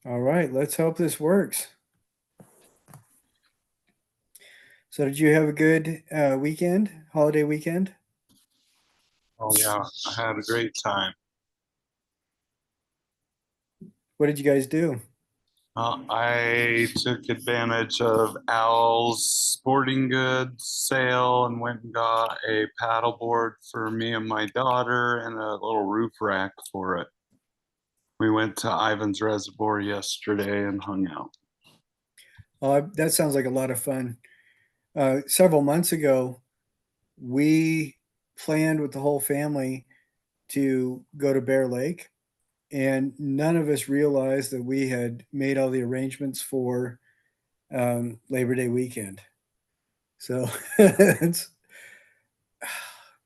All right, let's hope this works. So, did you have a good weekend, holiday weekend? Oh yeah, I had a great time. What did you guys do? I took advantage of Al's sporting goods sale and went and got a paddleboard for me and my daughter and a little roof rack for it. We went to Ivan's Reservoir yesterday and hung out. That sounds like a lot of fun. Several months ago, we planned with the whole family to go to Bear Lake, and none of us realized that we had made all the arrangements for Labor Day weekend. So,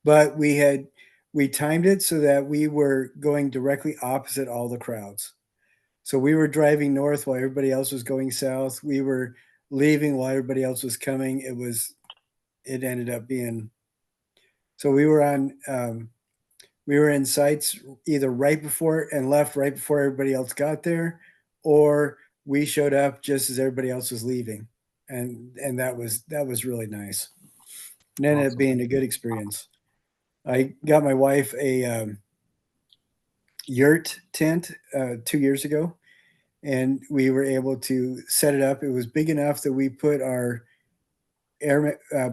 but we timed it so that we were going directly opposite all the crowds. So we were driving north while everybody else was going south. We were leaving while everybody else was coming. It ended up being so we were in sites either right before and left right before everybody else got there, or we showed up just as everybody else was leaving, and that was really nice. It ended up Awesome. being a good experience. I got my wife a yurt tent 2 years ago, and we were able to set it up. It was big enough that we put our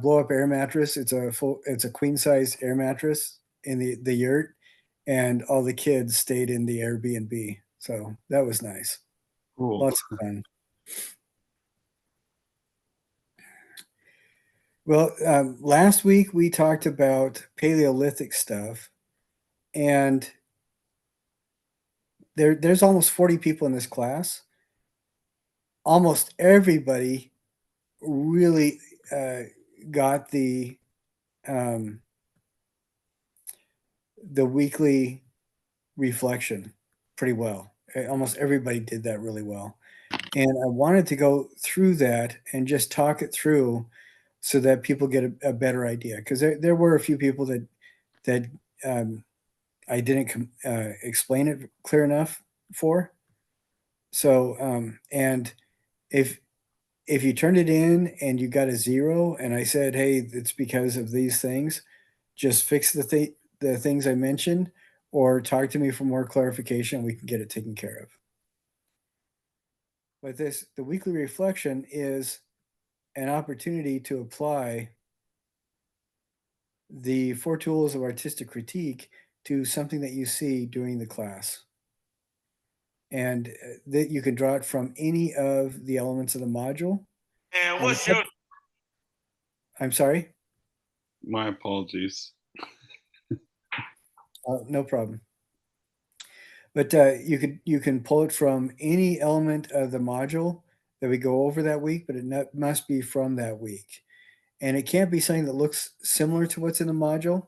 blow up air mattress. It's a queen size air mattress in the yurt, and all the kids stayed in the Airbnb. So that was nice. Cool. Lots of fun. Well, last week we talked about Paleolithic stuff, and there's almost 40 people in this class. Almost everybody really uh, got um, the weekly reflection pretty well. Almost everybody did that really well. And I wanted to go through that and just talk it through so that people get a better idea. Because there were a few people that um, I didn't explain it clear enough for. So, and if if you turned it in and you got a zero, and I said, "Hey, it's because of these things," just fix the things I mentioned, or talk to me for more clarification. We can get it taken care of. But the weekly reflection is an opportunity to apply the four tools of artistic critique to something that you see during the class. And that you can draw it from any of the elements of the module. And And what's your I'm sorry, My apologies. no problem. But you can pull it from any element of the module that we go over that week, but must be from that week. And it can't be something that looks similar to what's in the module.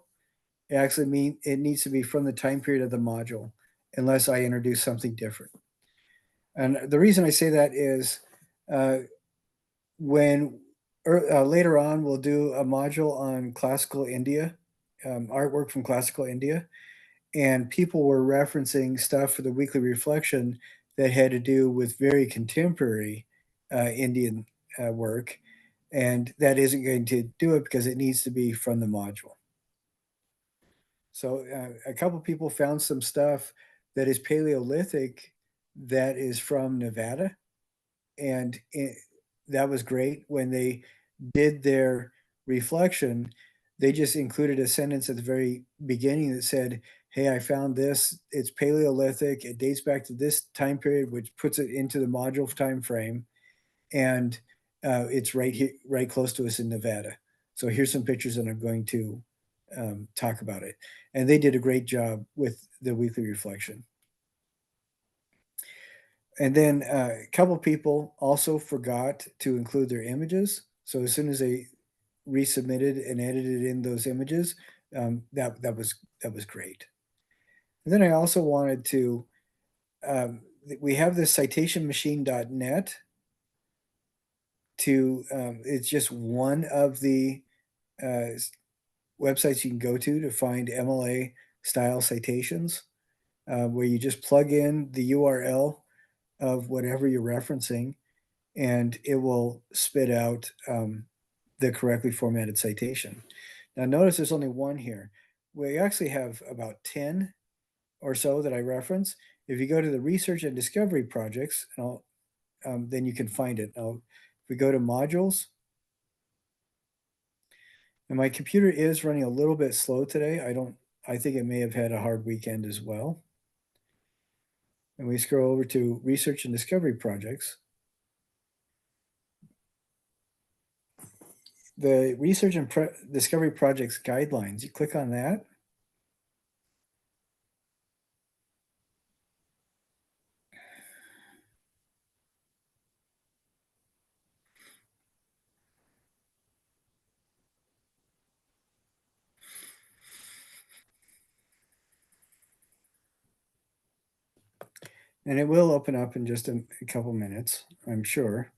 It needs to be from the time period of the module, unless I introduce something different. And the reason I say that is uh, when later on we'll do a module on classical India, artwork from classical India, and people were referencing stuff for the weekly reflection that had to do with very contemporary Indian work, and that isn't going to do it because it needs to be from the module. So a couple people found some stuff that is Paleolithic that is from Nevada, and that was great. When they did their reflection, they just included a sentence at the very beginning that said, "Hey, I found this. It's Paleolithic. It dates back to this time period, which puts it into the module time frame, and it's right here, right close to us in Nevada. So here's some pictures, and I'm going to talk about it." And they did a great job with the weekly reflection. And then a couple people also forgot to include their images. So as soon as they resubmitted and edited in those images, that was great. And then I also wanted to we have this citationmachine.net to it's just one of the uh, websites you can go to find MLA style citations, where you just plug in the URL of whatever you're referencing, and it will spit out the correctly formatted citation. Now, notice there's only one here. We actually have about 10 or so that I reference. If you go to the research and discovery projects, then you can find it. Now, if we go to modules, and my computer is running a little bit slow today. I think it may have had a hard weekend as well. And we scroll over to research and discovery projects. The research and discovery projects guidelines, you click on that. And it will open up in just a couple minutes, I'm sure.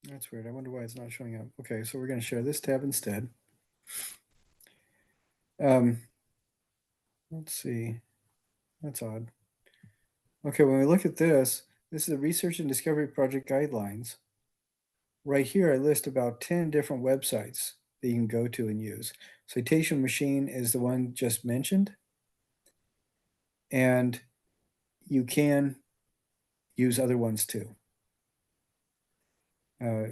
That's weird. I wonder why it's not showing up. Okay, so we're going to share this tab instead. Let's see. That's odd. Okay, when we look at this is the Research and Discovery Project Guidelines. Right here, I list about 10 different websites that you can go to and use. Citation Machine is the one just mentioned. And you can use other ones too. Out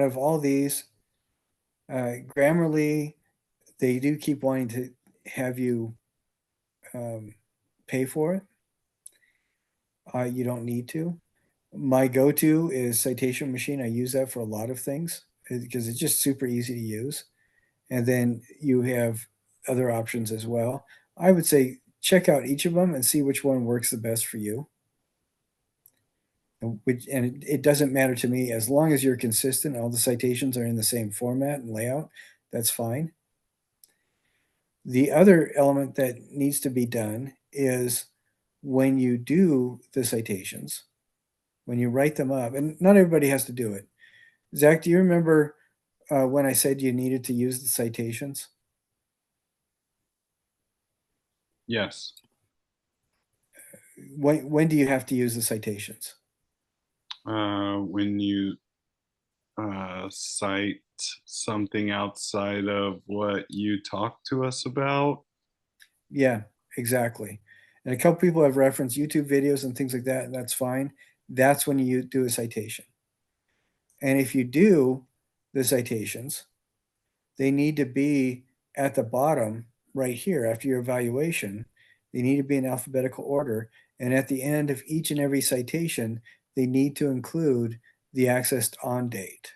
of all these, Grammarly, they do keep wanting to have you pay for it. You don't need to. My go-to is Citation Machine. I use that for a lot of things because it's just super easy to use. And then you have other options as well. I would say check out each of them and see which one works the best for you. And it doesn't matter to me as long as you're consistent, all the citations are in the same format and layout, that's fine. The other element that needs to be done is when you do the citations, when you write them up, and not everybody has to do it. Zach, do you remember when I said you needed to use the citations? Yes. When do you have to use the citations? When you cite something outside of what you talked to us about. Yeah, exactly. And a couple people have referenced YouTube videos and things like that, and that's fine. That's when you do a citation. And if you do the citations, they need to be at the bottom right here after your evaluation. They need to be in alphabetical order. And at the end of each and every citation, they need to include the accessed on date,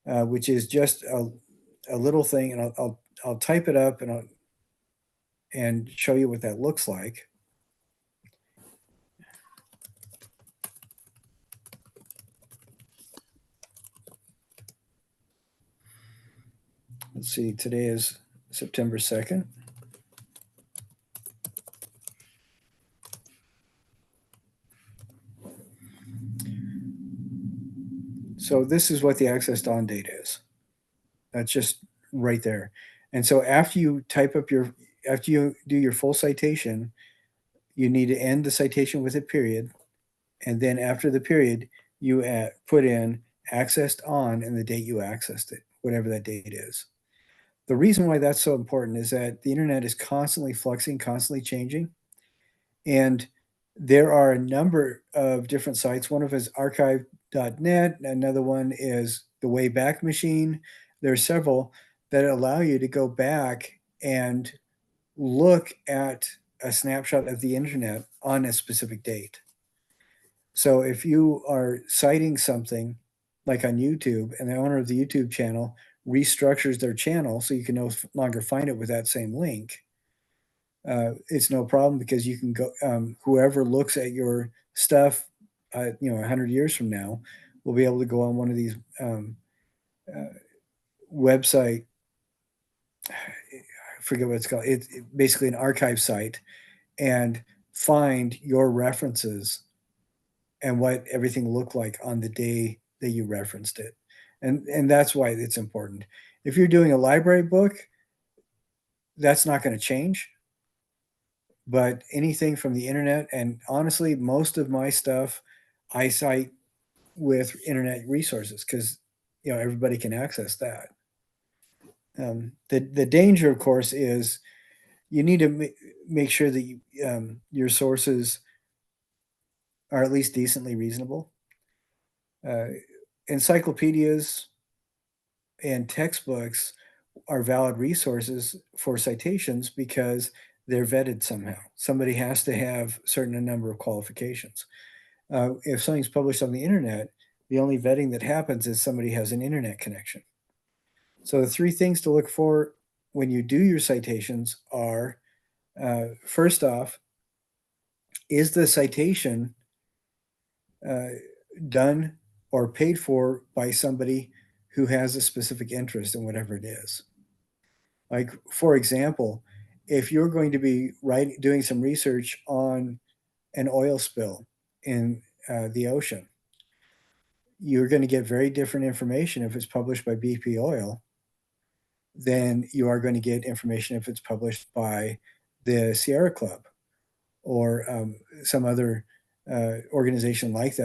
which is just a little thing. And I'll type it up and show you what that looks like. Let's see, today is September 2nd. So this is what the accessed on date is. That's just right there. And so after you after you do your full citation, you need to end the citation with a period. And then after the period, you put in accessed on and the date you accessed it, whatever that date is. The reason why that's so important is that the internet is constantly fluxing, constantly changing. And there are a number of different sites. One of them is archive.net. Another one is the Wayback Machine. There are several that allow you to go back and look at a snapshot of the internet on a specific date. So if you are citing something like on YouTube and the owner of the YouTube channel restructures their channel so you can no longer find it with that same link, it's no problem because you can go, whoever looks at your stuff, 100 years from now, will be able to go on one of these website, I forget what it's called. It's basically an archive site and find your references and what everything looked like on the day that you referenced it. And that's why it's important. If you're doing a library book, that's not going to change. But anything from the internet, and honestly, most of my stuff I cite with internet resources because everybody can access that. The danger, of course, is you need to make sure that your sources are at least decently reasonable. Uh, Encyclopedias and textbooks are valid resources for citations because they're vetted somehow. Somebody has to have a certain number of qualifications. If something's published on the internet, the only vetting that happens is somebody has an internet connection. So the three things to look for when you do your citations are, first off, is the citation uh, done or paid for by somebody who has a specific interest in whatever it is? Like, for example, if you're going to be doing some research on an oil spill in the ocean, you're going to get very different information if it's published by BP Oil than you are going to get information if it's published by the Sierra Club or some other organization like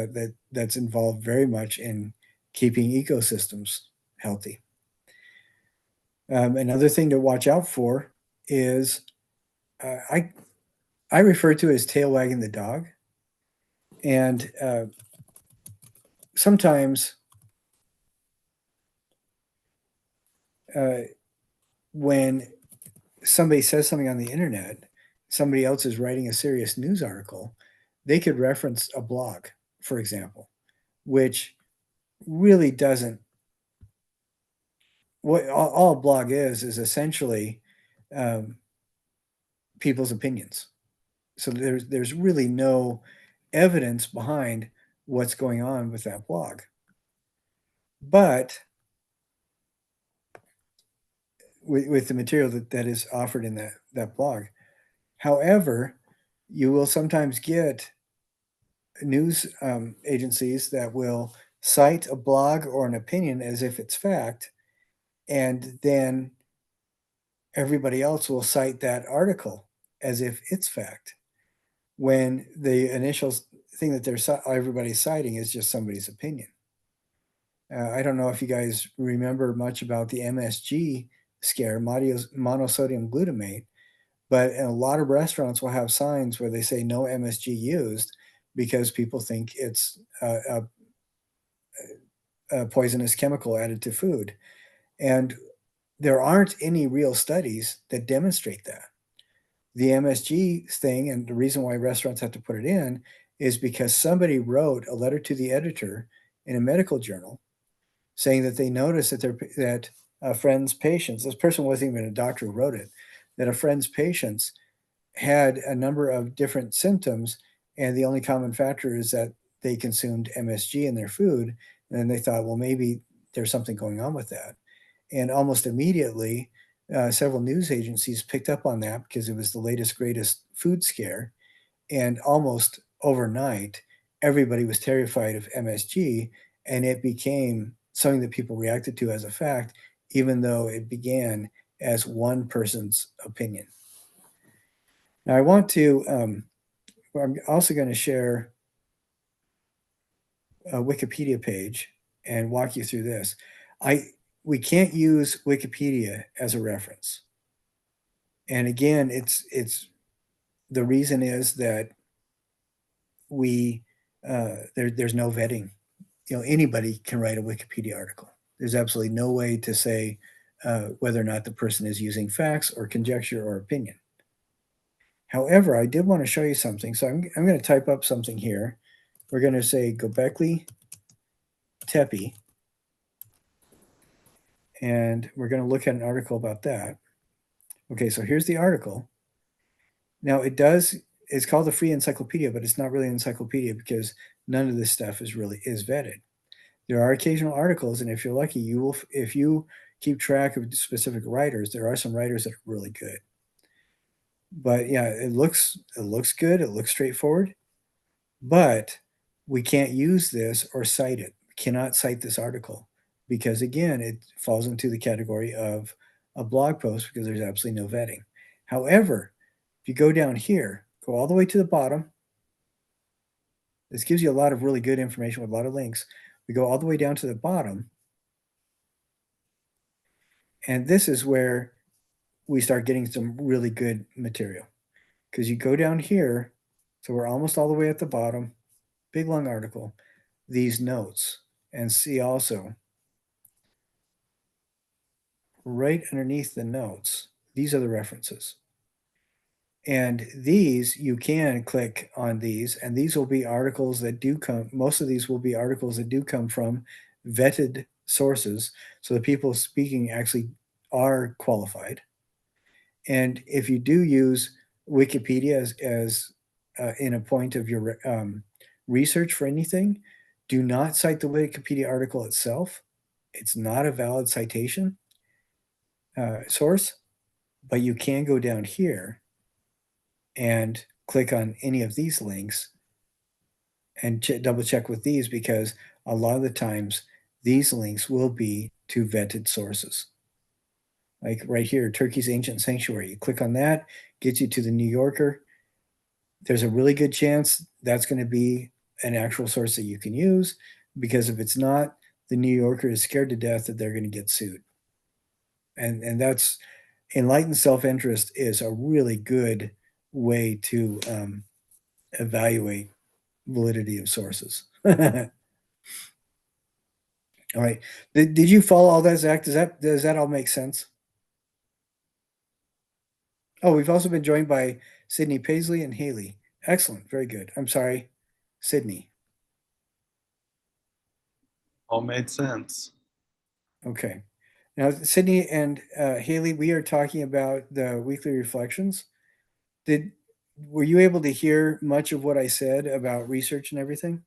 that's involved very much in keeping ecosystems healthy. Another thing to watch out for is I refer to it as tail wagging the dog, and sometimes uh, when somebody says something on the internet, somebody else is writing a serious news article, they could reference a blog, for example, which really doesn't. What all a blog is essentially um, people's opinions. So there's really no evidence behind what's going on with that blog. But with the material that is offered in that blog. However, you will sometimes get news agencies that will cite a blog or an opinion as if it's fact, and then everybody else will cite that article as if it's fact, when the initial thing that everybody's citing is just somebody's opinion. I don't know if you guys remember much about the MSG scare, monosodium glutamate, but a lot of restaurants will have signs where they say no MSG used because people think it's a poisonous chemical added to food. And there aren't any real studies that demonstrate that. The MSG thing, and the reason why restaurants have to put it in, is because somebody wrote a letter to the editor in a medical journal saying that they noticed that a friend's patients, this person wasn't even a doctor who wrote it, that a friend's patients had a number of different symptoms, and the only common factor is that they consumed MSG in their food. And they thought, well, maybe there's something going on with that. And almost immediately, several news agencies picked up on that because it was the latest, greatest food scare. And almost overnight, everybody was terrified of MSG, and it became something that people reacted to as a fact, even though it began as one person's opinion. Now, I'm also going to share a Wikipedia page and walk you through this. We can't use Wikipedia as a reference. And again, it's the reason is that there's no vetting. Anybody can write a Wikipedia article. There's absolutely no way to say whether or not the person is using facts or conjecture or opinion. However, I did want to show you something. So I'm going to type up something here. We're going to say Gobekli Tepe, and we're going to look at an article about that. Okay, so here's the article. Now it's called the Free Encyclopedia, but it's not really an encyclopedia because none of this stuff is vetted. There are occasional articles, and if you're lucky, if you keep track of specific writers, there are some writers that are really good. But yeah, it looks good. It looks straightforward, but we can't use this or cite it. We cannot cite this article because again, it falls into the category of a blog post because there's absolutely no vetting. However, if you go down here, go all the way to the bottom. This gives you a lot of really good information with a lot of links. We go all the way down to the bottom, and this is where we start getting some really good material. Because you go down here, so we're almost all the way at the bottom, big long article, these notes, and see also right underneath the notes, these are the references. And these, you can click on these, and these will be articles that do come, most of these will be articles that do come from vetted sources. So the people speaking actually are qualified. And if you do use Wikipedia as in a point of your research for anything, do not cite the Wikipedia article itself. It's not a valid citation source, but you can go down here and click on any of these links and double check with these because a lot of the times these links will be to vetted sources. Like right here, Turkey's Ancient Sanctuary. You click on that, gets you to the New Yorker. There's a really good chance that's going to be an actual source that you can use because if it's not, the New Yorker is scared to death that they're going to get sued. And that's enlightened self-interest is a really good way to evaluate validity of sources. All right. Did you follow all that, Zach? Does that all make sense? Oh, we've also been joined by Sydney Paisley and Haley. Excellent. Very good. I'm sorry, Sydney. All made sense. Okay. Now, Sydney and Haley, we are talking about the weekly reflections. Did were you able to hear much of what I said about research and everything?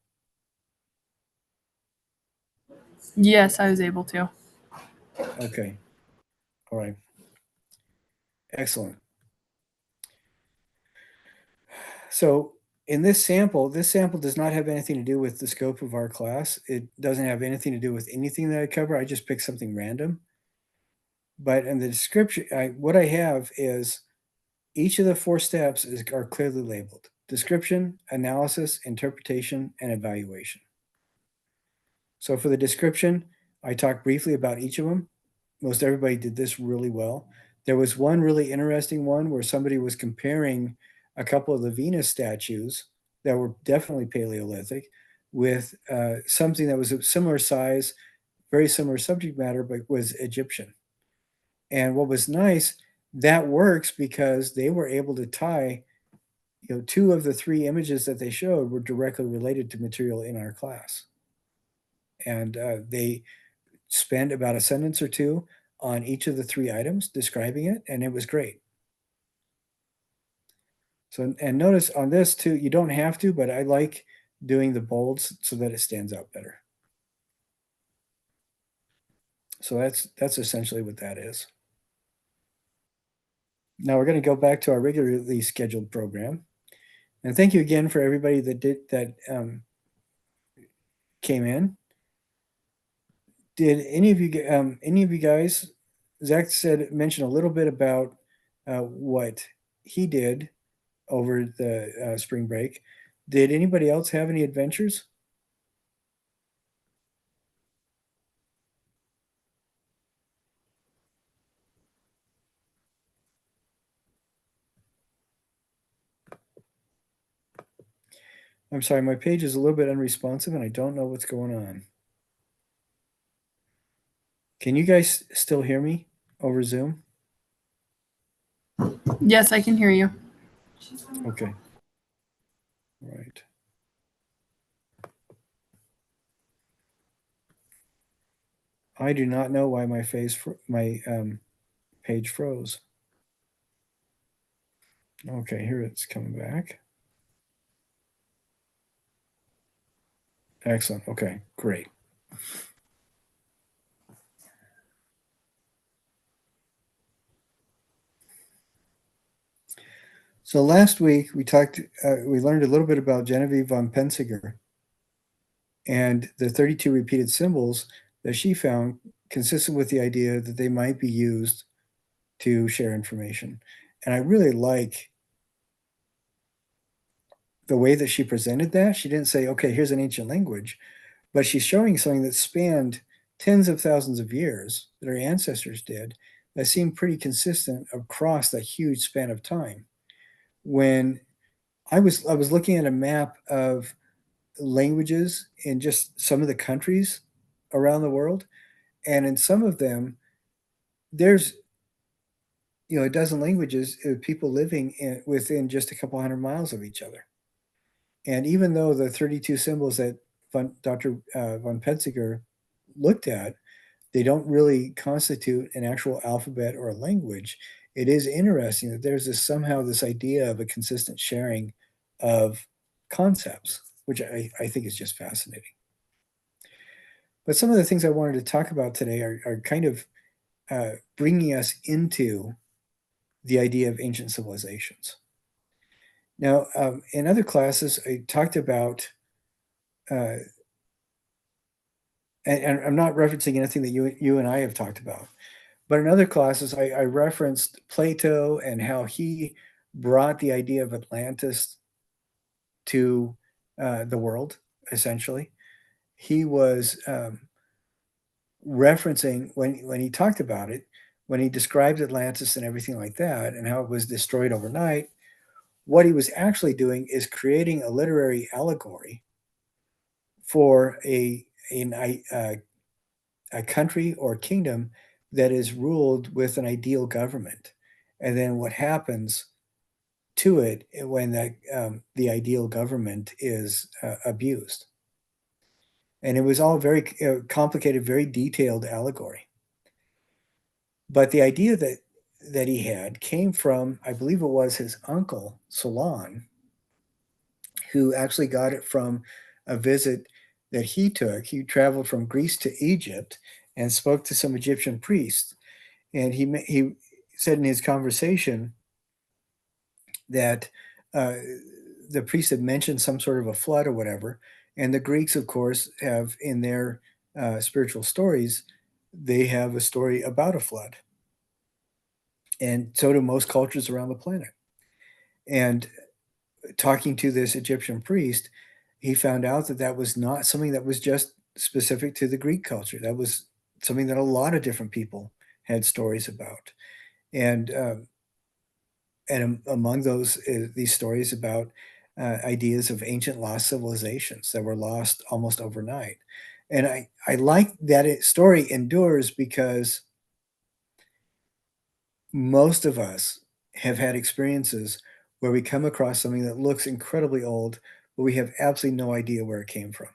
Yes, I was able to. Okay. All right. Excellent. So in this sample does not have anything to do with the scope of our class. It doesn't have anything to do with anything that I cover. I just picked something random. But in the description, what I have is each of the 4 steps are clearly labeled: description, analysis, interpretation, and evaluation. So for the description, I talked briefly about each of them. Most everybody did this really well. There was one really interesting one where somebody was comparing a couple of the Venus statues that were definitely Paleolithic with something that was a similar size, very similar subject matter, but was Egyptian. And what was nice, that works because they were able to tie, 2 of the 3 images that they showed were directly related to material in our class. And they spent about a sentence or 2 on each of the 3 items describing it, and it was great. So, and notice on this too, you don't have to, but I like doing the bolds so that it stands out better. So that's essentially what that is. Now we're going to go back to our regularly scheduled program. And thank you again for everybody that came in. Did any of you guys, Zach mentioned a little bit about what he did over the spring break. Did anybody else have any adventures? I'm sorry, my page is a little bit unresponsive and I don't know what's going on. Can you guys still hear me over Zoom? Yes, I can hear you. Okay. All right. I do not know why my page froze. Okay, here it's coming back. Excellent. Okay, great. So last week we learned a little bit about Genevieve von Pensinger and the 32 repeated symbols that she found consistent with the idea that they might be used to share information. And I really like the way that she presented that. She didn't say, okay, here's an ancient language, but she's showing something that spanned tens of thousands of years that our ancestors did that seemed pretty consistent across that huge span of time. When I was looking at a map of languages in just some of the countries around the world, and in some of them, there's a dozen languages of people living within just a couple hundred miles of each other. And even though the 32 symbols that Dr. von Petziger looked at, they don't really constitute an actual alphabet or a language. It is interesting that there's somehow this idea of a consistent sharing of concepts, which I think is just fascinating. But some of the things I wanted to talk about today are kind of bringing us into the idea of ancient civilizations. Now, in other classes, I talked about, and I'm not referencing anything that you and I have talked about, but in other classes, I referenced Plato and how he brought the idea of Atlantis to the world, essentially. He was referencing when he talked about it, when he described Atlantis and everything like that, and how it was destroyed overnight. What he was actually doing is creating a literary allegory for a country or kingdom that is ruled with an ideal government, and then what happens to it when the ideal government is abused. And it was all very complicated, very detailed allegory. But the idea that he had came from, I believe it was his uncle Solon, who actually got it from a visit that he took. He traveled from Greece to Egypt and spoke to some Egyptian priests. And he said in his conversation that the priest had mentioned some sort of a flood or whatever. And the Greeks, of course, have in their spiritual stories, they have a story about a flood. And so do most cultures around the planet. And talking to this Egyptian priest, he found out that that was not something that was just specific to the Greek culture. That was something that a lot of different people had stories about. And among those, these stories about ideas of ancient lost civilizations that were lost almost overnight. And I like that story endures because most of us have had experiences where we come across something that looks incredibly old, but we have absolutely no idea where it came from.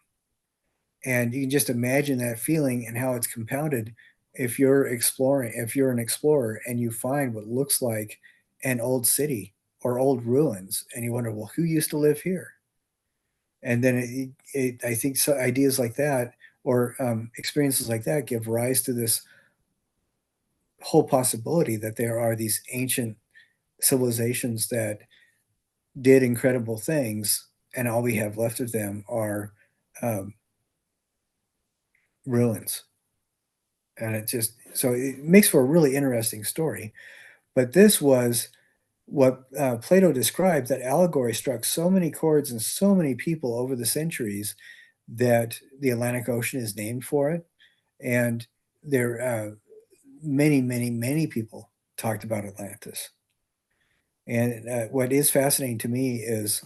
And you can just imagine that feeling and how it's compounded if you're an explorer and you find what looks like an old city or old ruins, and you wonder, well, who used to live here? And then I think ideas like that or experiences like that give rise to this whole possibility that there are these ancient civilizations that did incredible things, and all we have left of them are um, ruins. And it makes for a really interesting story. But this was what Plato described, that allegory struck so many chords and so many people over the centuries that the Atlantic Ocean is named for it. And there many, many, many people talked about Atlantis. And what is fascinating to me is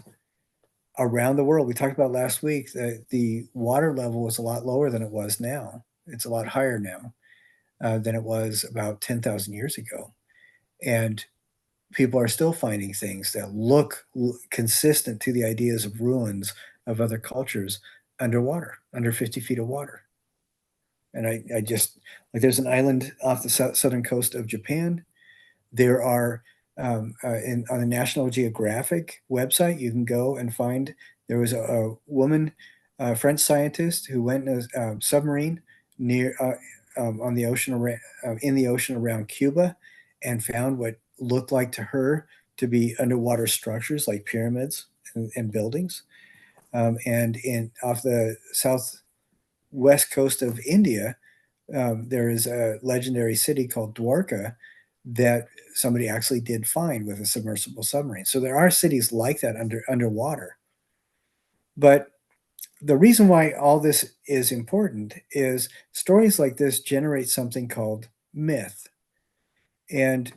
around the world, we talked about last week that the water level was a lot lower than it was now. It's a lot higher now than it was about 10,000 years ago. And people are still finding things that look consistent to the ideas of ruins of other cultures underwater, under 50 feet of water. And I just, like, there's an island off the southern coast of Japan. There are, on the National Geographic website, you can go and find, there was a woman, a French scientist who went in a submarine near, on the ocean, in the ocean around Cuba, and found what looked like to her to be underwater structures like pyramids and buildings. And off the southwest coast of India, there is a legendary city called Dwarka that somebody actually did find with a submersible submarine. So there are cities like that underwater. But the reason why all this is important is stories like this generate something called myth. And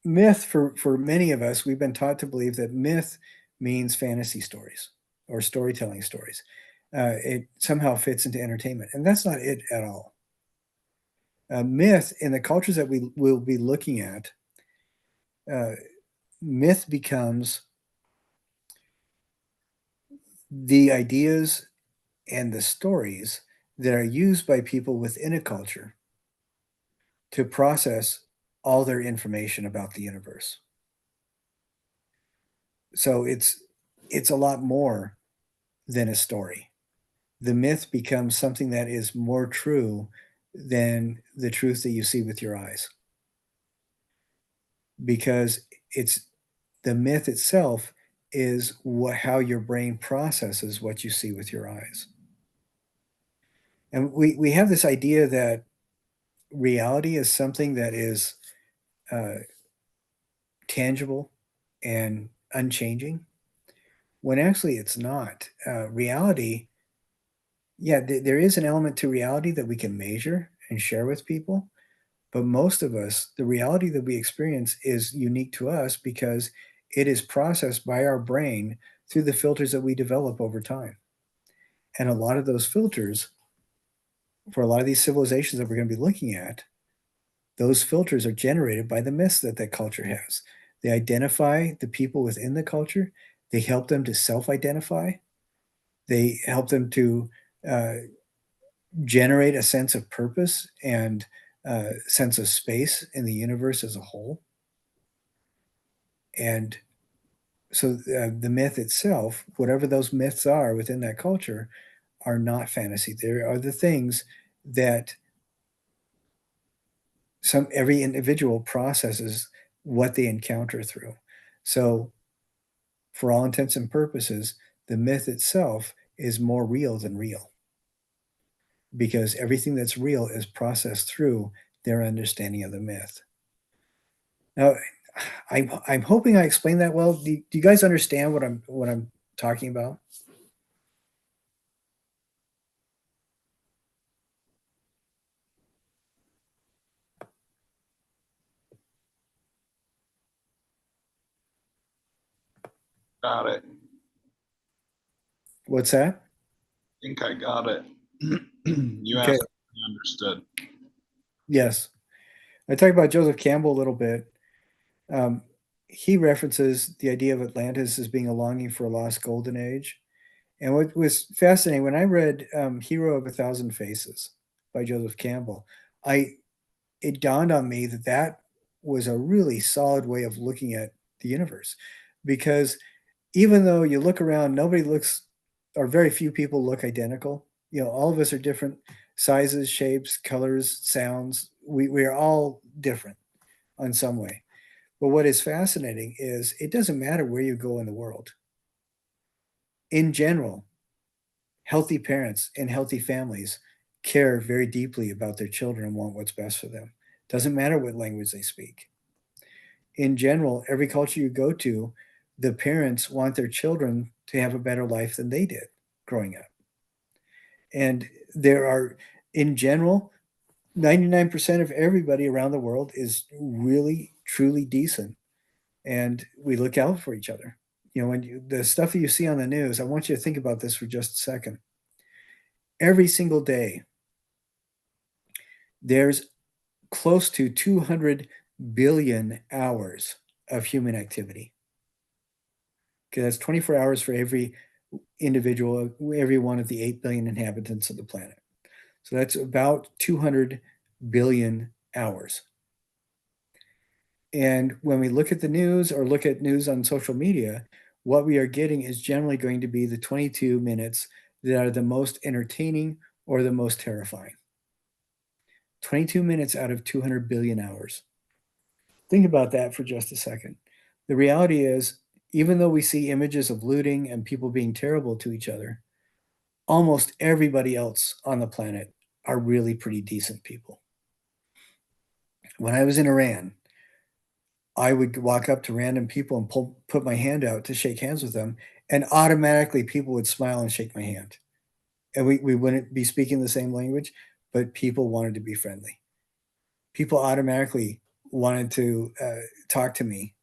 myth, for many of us, we've been taught to believe that myth means fantasy stories or storytelling stories. It somehow fits into entertainment, and that's not it at all. Myth in the cultures that we will be looking at, uh, myth becomes the ideas and the stories that are used by people within a culture to process all their information about the universe. So it's a lot more than a story. The myth becomes something that is more true than the truth that you see with your eyes. Because it's the myth itself is how your brain processes what you see with your eyes. And we have this idea that reality is something that is uh, tangible and unchanging, when actually it's not. Reality, yeah, there is an element to reality that we can measure and share with people. But most of us, the reality that we experience is unique to us because it is processed by our brain through the filters that we develop over time. And a lot of those filters, for a lot of these civilizations that we're going to be looking at, those filters are generated by the myths that that culture has. They identify the people within the culture. They help them to self-identify. They help them to uh, generate a sense of purpose and sense of space in the universe as a whole. And so the myth itself, whatever those myths are within that culture, are not fantasy. There are the things that every individual processes what they encounter through. So for all intents and purposes, the myth itself is more real than real because everything that's real is processed through their understanding of the myth. Now, I'm hoping I explained that well. Do you guys understand what I'm talking about? Got it. What's that? I think I got it. You Okay. asked, I understood. Yes. I talked about Joseph Campbell a little bit. Um, he references the idea of Atlantis as being a longing for a lost golden age. And what was fascinating when I read Hero of a Thousand Faces by Joseph Campbell, it dawned on me that that was a really solid way of looking at the universe, because even though you look around, nobody looks, or very few people look identical. You know, all of us are different sizes, shapes, colors, sounds. We are all different on some way. But what is fascinating is it doesn't matter where you go in the world. In general, healthy parents and healthy families care very deeply about their children and want what's best for them. Doesn't matter what language they speak. In general, every culture you go to, the parents want their children to have a better life than they did growing up. And there are, in general, 99% of everybody around the world is really, truly decent. And we look out for each other. You know, the stuff that you see on the news, I want you to think about this for just a second. Every single day, there's close to 200 billion hours of human activity. Okay, that's 24 hours for every individual, every one of the 8 billion inhabitants of the planet. So that's about 200 billion hours. And when we look at the news or look at news on social media, what we are getting is generally going to be the 22 minutes that are the most entertaining or the most terrifying. 22 minutes out of 200 billion hours. Think about that for just a second. The reality is, even though we see images of looting and people being terrible to each other, almost everybody else on the planet are really pretty decent people. When I was in Iran, I would walk up to random people and put my hand out to shake hands with them, and automatically people would smile and shake my hand. And we wouldn't be speaking the same language, but people wanted to be friendly. People automatically wanted to talk to me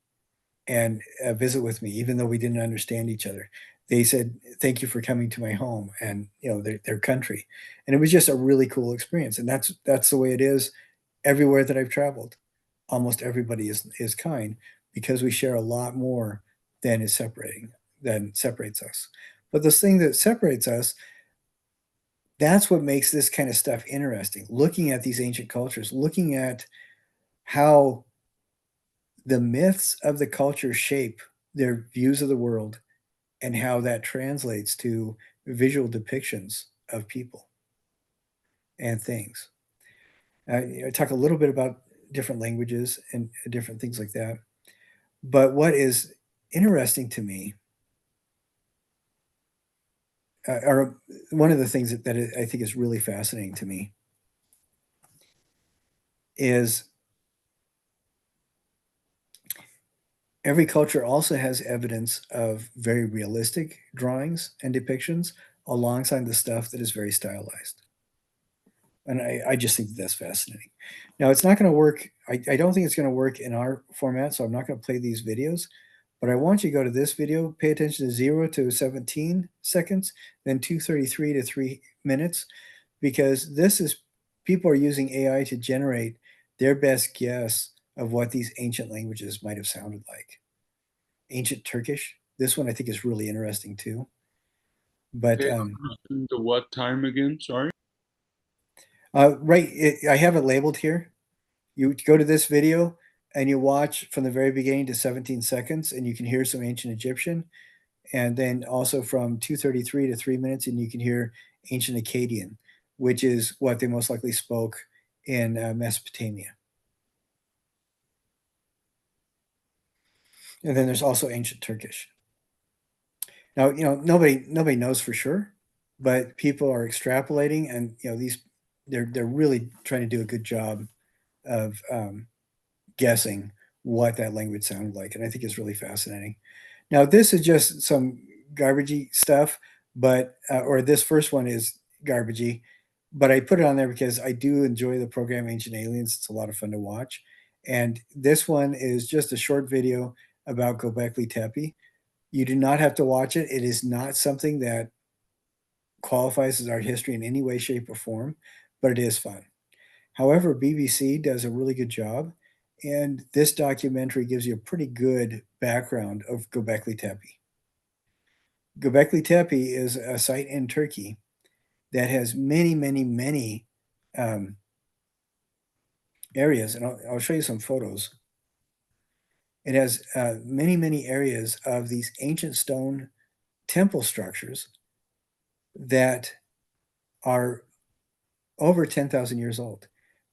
and visit with me, even though we didn't understand each other. They said, "Thank you for coming to my home," and their country, and it was just a really cool experience. And that's the way it is everywhere that I've traveled. Almost everybody is kind because we share a lot more than separates us. But this thing that separates us, that's what makes this kind of stuff interesting. Looking at these ancient cultures, looking at how the myths of the culture shape their views of the world and how that translates to visual depictions of people and things. I talk a little bit about different languages and different things like that. But what is interesting to me, or one of the things that I think is really fascinating to me, is every culture also has evidence of very realistic drawings and depictions alongside the stuff that is very stylized. And I just think that's fascinating. Now, it's not going to work. I don't think it's going to work in our format, so I'm not going to play these videos. But I want you to go to this video, pay attention to 0 to 17 seconds, then 233 to 3 minutes, because this is people are using AI to generate their best guess of what these ancient languages might have sounded like. Ancient Turkish. This one I think is really interesting too. But To what time again? Sorry. I have it labeled here. You go to this video and you watch from the very beginning to 17 seconds, and you can hear some ancient Egyptian, and then also from 233 to 3 minutes, and you can hear ancient Akkadian, which is what they most likely spoke in Mesopotamia. And then there's also ancient Turkish. Now, nobody knows for sure, but people are extrapolating, and they're really trying to do a good job of guessing what that language sounded like, and I think it's really fascinating. Now, this is just some garbagey stuff, but or this first one is garbagey, but I put it on there because I do enjoy the program Ancient Aliens. It's a lot of fun to watch, and this one is just a short video about Gobekli Tepe. You do not have to watch it. It is not something that qualifies as art history in any way, shape, or form, but it is fun. However, BBC does a really good job, and this documentary gives you a pretty good background of Göbekli Tepe. Göbekli Tepe is a site in Turkey that has many, many, many areas, and I'll show you some photos. It has many, many areas of these ancient stone temple structures that are over 10,000 years old.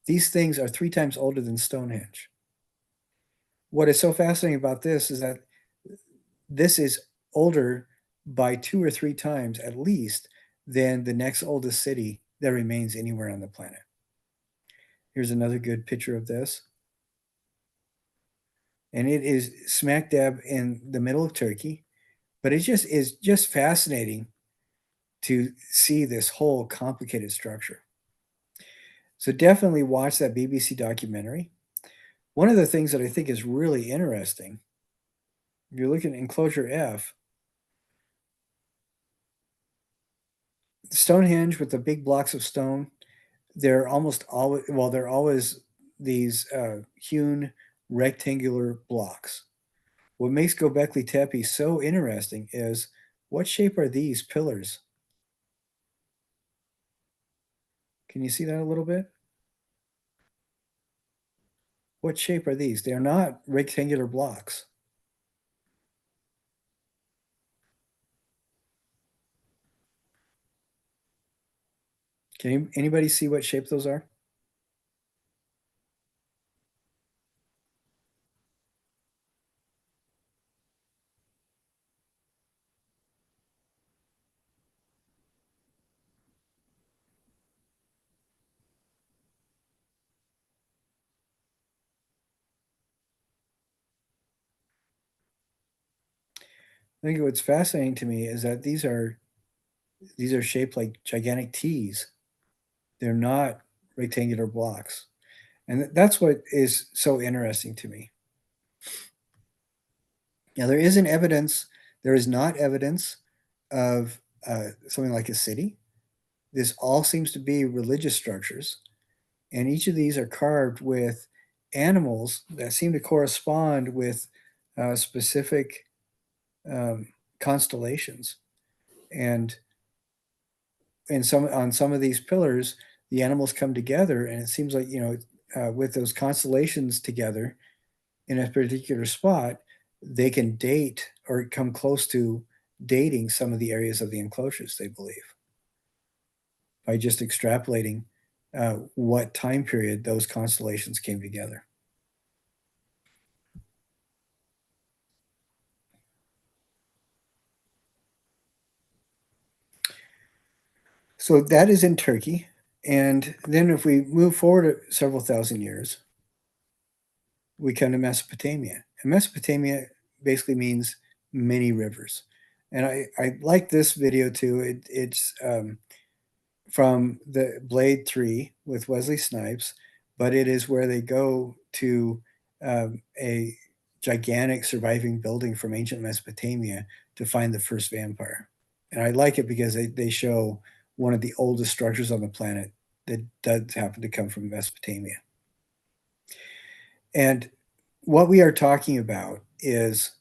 These things are 3 times older than Stonehenge. What is so fascinating about this is that this is older by 2 or 3 times at least than the next oldest city that remains anywhere on the planet. Here's another good picture of this. And it is smack dab in the middle of Turkey, but it just is just fascinating to see this whole complicated structure. So definitely watch that BBC documentary. One of the things that I think is really interesting, if you're looking at enclosure F, Stonehenge with the big blocks of stone, they're almost always, well, they're always these hewn rectangular blocks. What makes Gobekli Tepe so interesting is, what shape are these pillars? Can you see that a little bit? What shape are these? They are not rectangular blocks. Can anybody see what shape those are? I think what's fascinating to me is that these are shaped like gigantic T's. They're not rectangular blocks. And that's what is so interesting to me. Now, there is not evidence of something like a city. This all seems to be religious structures. And each of these are carved with animals that seem to correspond with specific constellations. And on some of these pillars, the animals come together, and it seems like, with those constellations together in a particular spot, they can date or come close to dating some of the areas of the enclosures, they believe, by just extrapolating what time period those constellations came together. So that is in Turkey. And then if we move forward several thousand years, we come to Mesopotamia. And Mesopotamia basically means many rivers. And I like this video too. It's from the Blade 3 with Wesley Snipes, but it is where they go to a gigantic surviving building from ancient Mesopotamia to find the first vampire. And I like it because they show one of the oldest structures on the planet that does happen to come from Mesopotamia. And what we are talking about is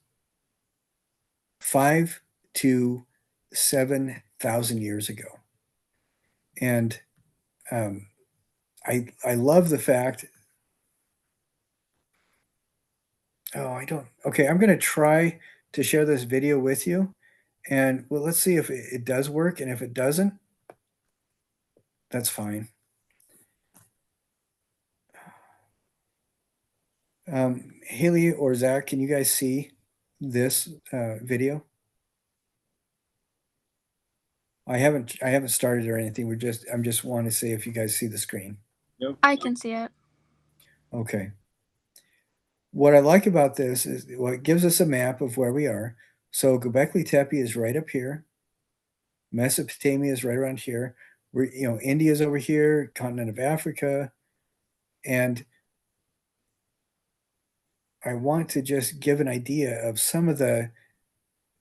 5 to 7,000 years ago. And I love the fact. Oh, I don't. Okay, I'm going to try to share this video with you, and well, let's see if it does work. And if it doesn't, that's fine. Haley or Zach, can you guys see this video? I haven't started or anything. I'm just wanting to see if you guys see the screen. Nope. I can see it. Okay. What I like about this is, well, it gives us a map of where we are. So Gobekli Tepe is right up here. Mesopotamia is right around here. India's over here, continent of Africa. And I want to just give an idea of some of the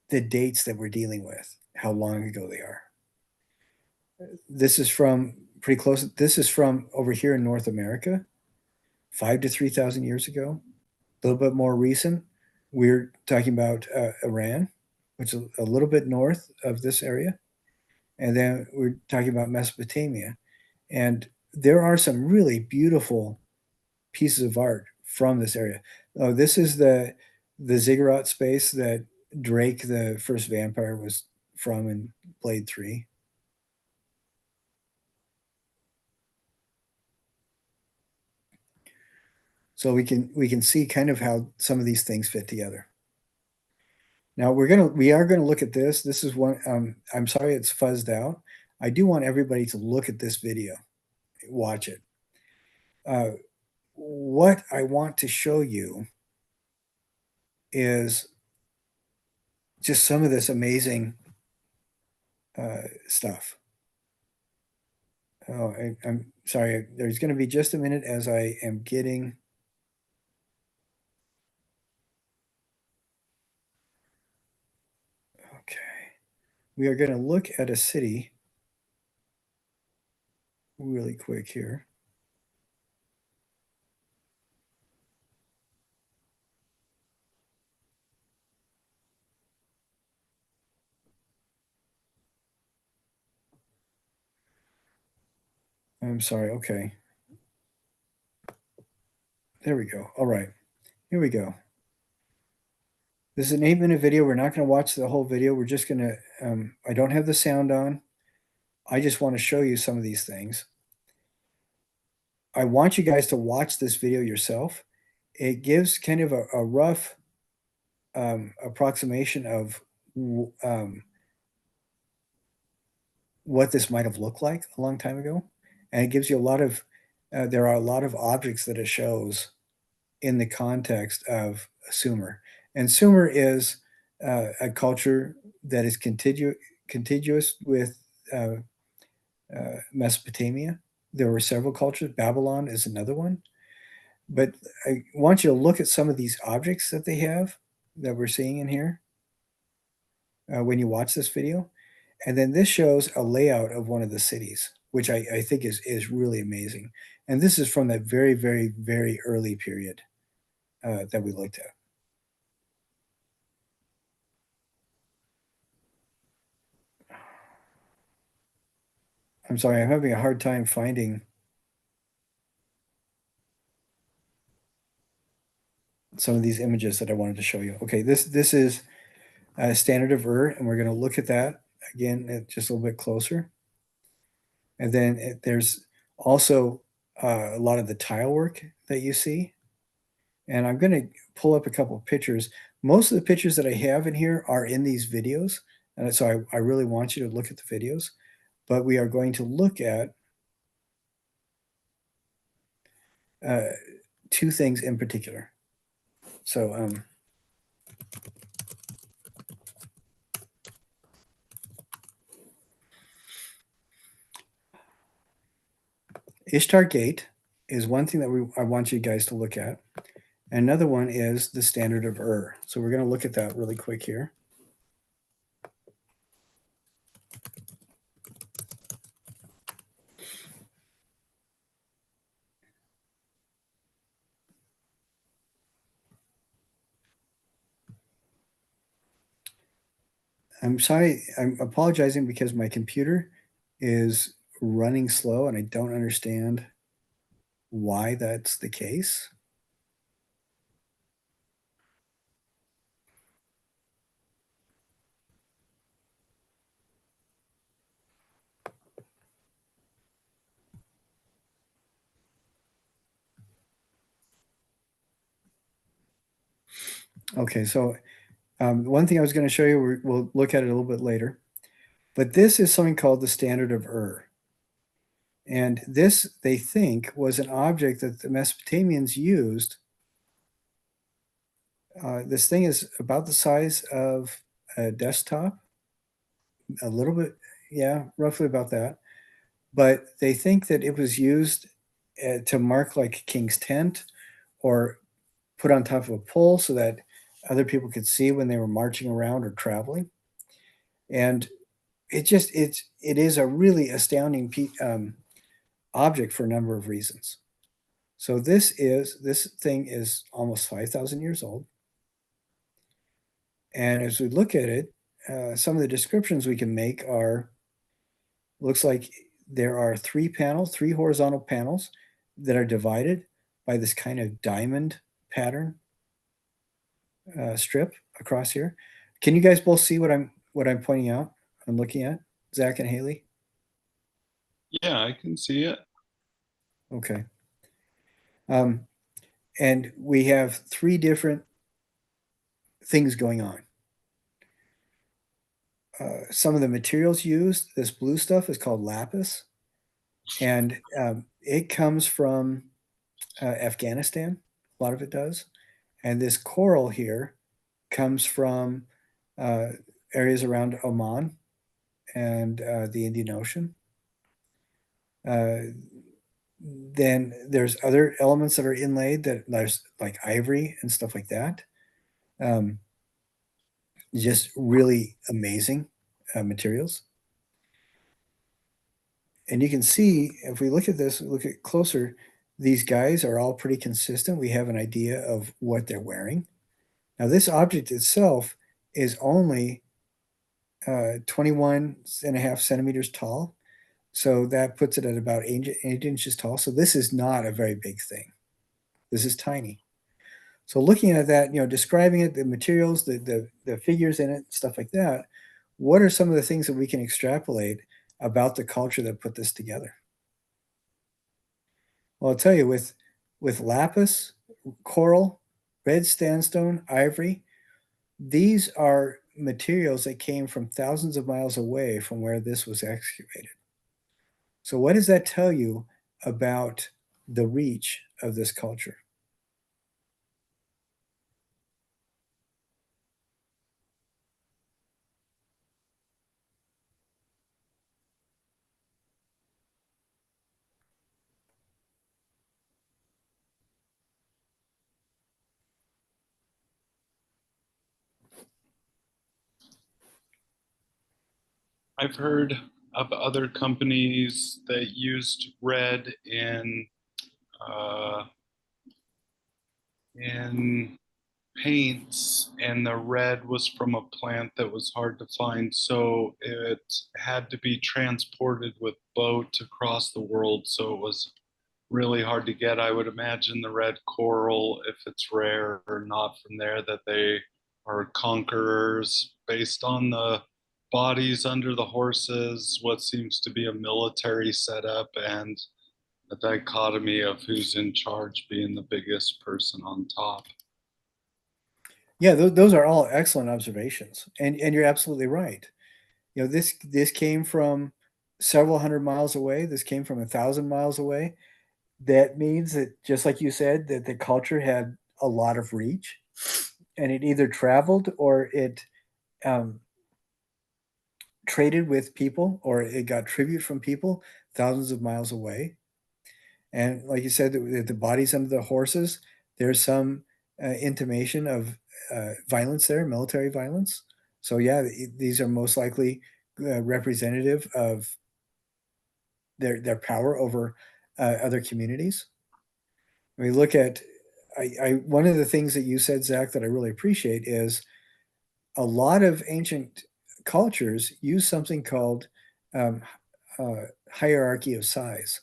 dates that we're dealing with, how long ago they are. This is from pretty close. This is from over here in North America, 5 to 3,000 years ago. A little bit more recent, we're talking about Iran, which is a little bit north of this area. And then we're talking about Mesopotamia. And there are some really beautiful pieces of art from this area. This is the ziggurat space that Drake, the first vampire, was from in Blade 3. So we can see kind of how some of these things fit together. Now we are gonna look at this. This is one. I'm sorry it's fuzzed out. I do want everybody to look at this video, watch it. What I want to show you is just some of this amazing stuff. Oh, I'm sorry. There's going to be just a minute as I am getting. Okay. We are going to look at a city really quick here. I'm sorry. Okay. There we go. All right. Here we go. This is an 8-minute video. We're not going to watch the whole video. We're just going to, I don't have the sound on. I just want to show you some of these things. I want you guys to watch this video yourself. It gives kind of a rough approximation of what this might have looked like a long time ago. And it gives you a lot of, there are a lot of objects that it shows in the context of Sumer. And Sumer is a culture that is contiguous with Mesopotamia. There were several cultures. Babylon is another one. But I want you to look at some of these objects that they have that we're seeing in here when you watch this video. And then this shows a layout of one of the cities, which I think is really amazing. And this is from that very, very, very early period that we looked at. I'm sorry, I'm having a hard time finding some of these images that I wanted to show you. Okay, this is a standard of Ur, and we're going to look at that again just a little bit closer. And then there's also a lot of the tile work that you see. And I'm going to pull up a couple of pictures. Most of the pictures that I have in here are in these videos. And so I really want you to look at the videos. But we are going to look at two things in particular. So Ishtar Gate is one thing that I want you guys to look at. Another one is the standard of Ur. So we're going to look at that really quick here. I'm sorry, I'm apologizing because my computer is running slow and I don't understand why that's the case. Okay, so one thing I was going to show you, we'll look at it a little bit later, but this is something called the standard of Ur. And this, they think, was an object that the Mesopotamians used. This thing is about the size of a desktop, a little bit, yeah, roughly about that. But they think that it was used to mark like a king's tent or put on top of a pole so that other people could see when they were marching around or traveling. And it is a really astounding object for a number of reasons. So this thing is almost 5,000 years old. And as we look at it, some of the descriptions we can make are, looks like there are three horizontal panels that are divided by this kind of diamond pattern strip across here. Can you guys both see what I'm pointing out? I'm looking at Zach and Haley. Yeah, I can see it. Okay. And we have three different things going on. Some of the materials used, this blue stuff is called lapis, and it comes from Afghanistan. A lot of it does. And this coral here comes from areas around Oman and the Indian Ocean. Then there's other elements that are inlaid that there's like ivory and stuff like that. Just really amazing materials. And you can see, if we look at this, look at closer, these guys are all pretty consistent. We have an idea of what they're wearing. Now, this object itself is only 21.5 centimeters tall. So that puts it at about 8 inches tall. So this is not a very big thing. This is tiny. So looking at that, describing it, the materials, the figures in it, stuff like that, what are some of the things that we can extrapolate about the culture that put this together? Well, I'll tell you, with lapis, coral, red sandstone, ivory, these are materials that came from thousands of miles away from where this was excavated. So what does that tell you about the reach of this culture? I've heard of other companies that used red uh, in paints, and the red was from a plant that was hard to find, so it had to be transported with boat across the world, so it was really hard to get. I would imagine the red coral, if it's rare or not from there, that they are conquerors based on the bodies under the horses, what seems to be a military setup, and a dichotomy of who's in charge being the biggest person on top. Yeah, those are all excellent observations, and you're absolutely right. You know, this came from several hundred miles away. This came from 1,000 miles away. That means that, just like you said, that the culture had a lot of reach, and it either traveled or it um, traded with people, or it got tribute from people thousands of miles away. And like you said, the bodies under the horses, there's some intimation of violence there, military violence. So yeah, these are most likely representative of their power over other communities. We look at one of the things that you said, Zach, that I really appreciate is a lot of ancient cultures use something called um, hierarchy of size,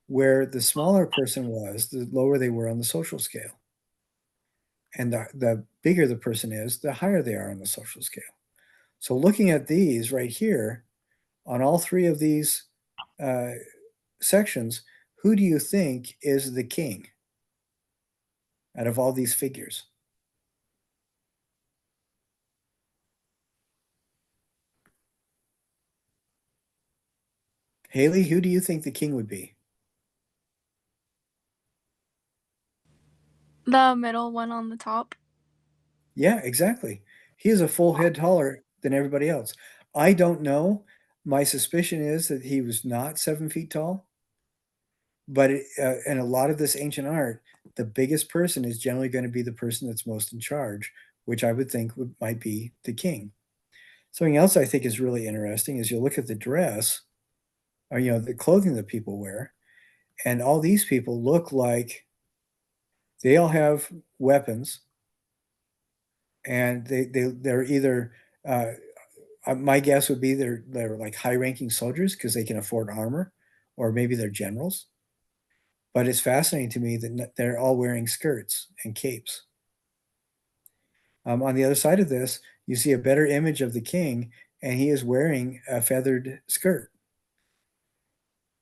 where the smaller person was, the lower they were on the social scale. And the bigger the person is, the higher they are on the social scale. So looking at these right here, on all three of these uh, sections, who do you think is the king out of all these figures? Haley, who do you think the king would be? The middle one on the top. Yeah, exactly. He is a full head taller than everybody else. I don't know. My suspicion is that he was not 7 feet tall, but in a lot of this ancient art, the biggest person is generally going to be the person that's most in charge, which I would think might be the king. Something else I think is really interesting is you look at the dress, or the clothing that people wear, and all these people look like they all have weapons, and they're either my guess would be they're like high-ranking soldiers because they can afford armor, or maybe they're generals. But it's fascinating to me that they're all wearing skirts and capes. On the other side of this, you see a better image of the king, and he is wearing a feathered skirt.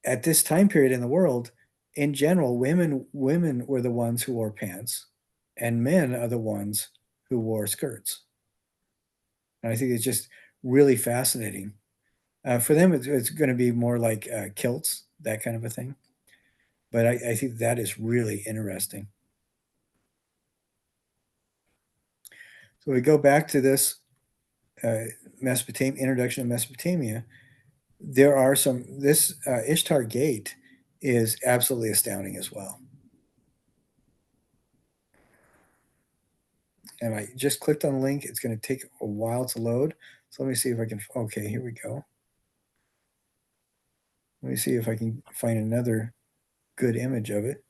At this time period in the world, in general, women were the ones who wore pants, and men are the ones who wore skirts. And I think it's just really fascinating. For them, it's going to be more like kilts, that kind of a thing. But I think that is really interesting. So we go back to this Mesopotamia introduction of Mesopotamia. There are this Ishtar Gate is absolutely astounding as well. And I just clicked on the link. It's going to take a while to load. So let me see if I can. Okay, here we go. Let me see if I can find another good image of it.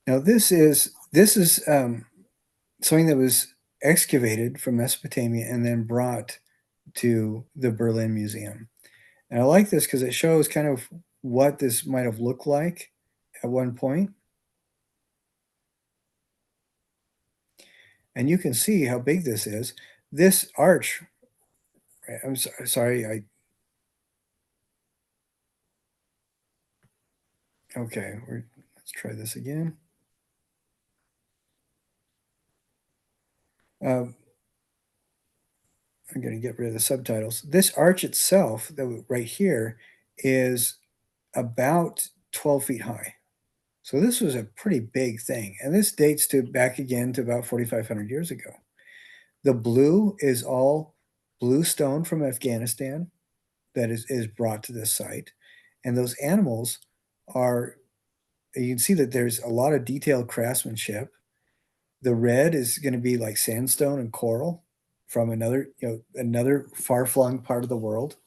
Now this is something that was excavated from Mesopotamia and then brought to the Berlin Museum. And I like this because it shows kind of what this might have looked like at one point. And you can see how big this is. This arch, I'm sorry, okay, let's try this again. I'm going to get rid of the subtitles. This arch itself, right here, is about 12 feet high. So this was a pretty big thing. And this dates back again to about 4,500 years ago. The blue is all blue stone from Afghanistan. that is brought to this site, and those animals are, you can see that there's a lot of detailed craftsmanship. The red is gonna be like sandstone and coral from another, another far-flung part of the world,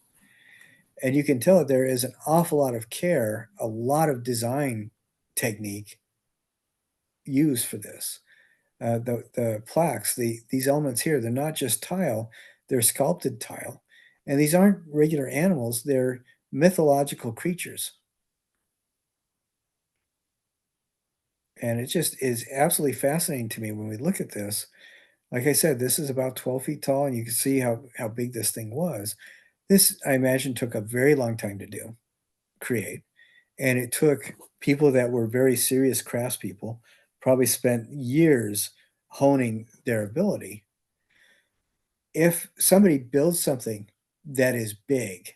and you can tell that there is an awful lot of care, a lot of design technique used for this. The plaques, these elements here, they're not just tile, they're sculpted tile, and these aren't regular animals, they're mythological creatures. And it just is absolutely fascinating to me when we look at this. Like I said, this is about 12 feet tall, and you can see how big this thing was. This, I imagine, took a very long time to create, and it took people that were very serious craftspeople, probably spent years honing their ability. If somebody builds something that is big,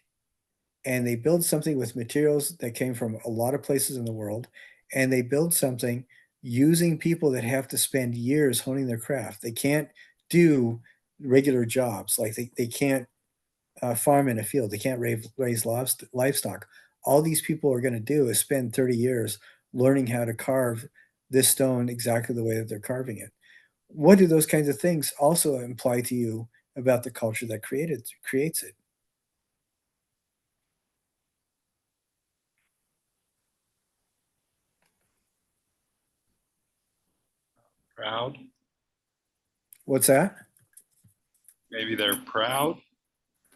and they build something with materials that came from a lot of places in the world, and they build something using people that have to spend years honing their craft. They can't do regular jobs, like they can't farm in a field, they can't raise livestock. All these people are going to do is spend 30 years learning how to carve this stone exactly the way that they're carving it. What do those kinds of things also imply to you about the culture that creates it? Proud. What's that? Maybe they're proud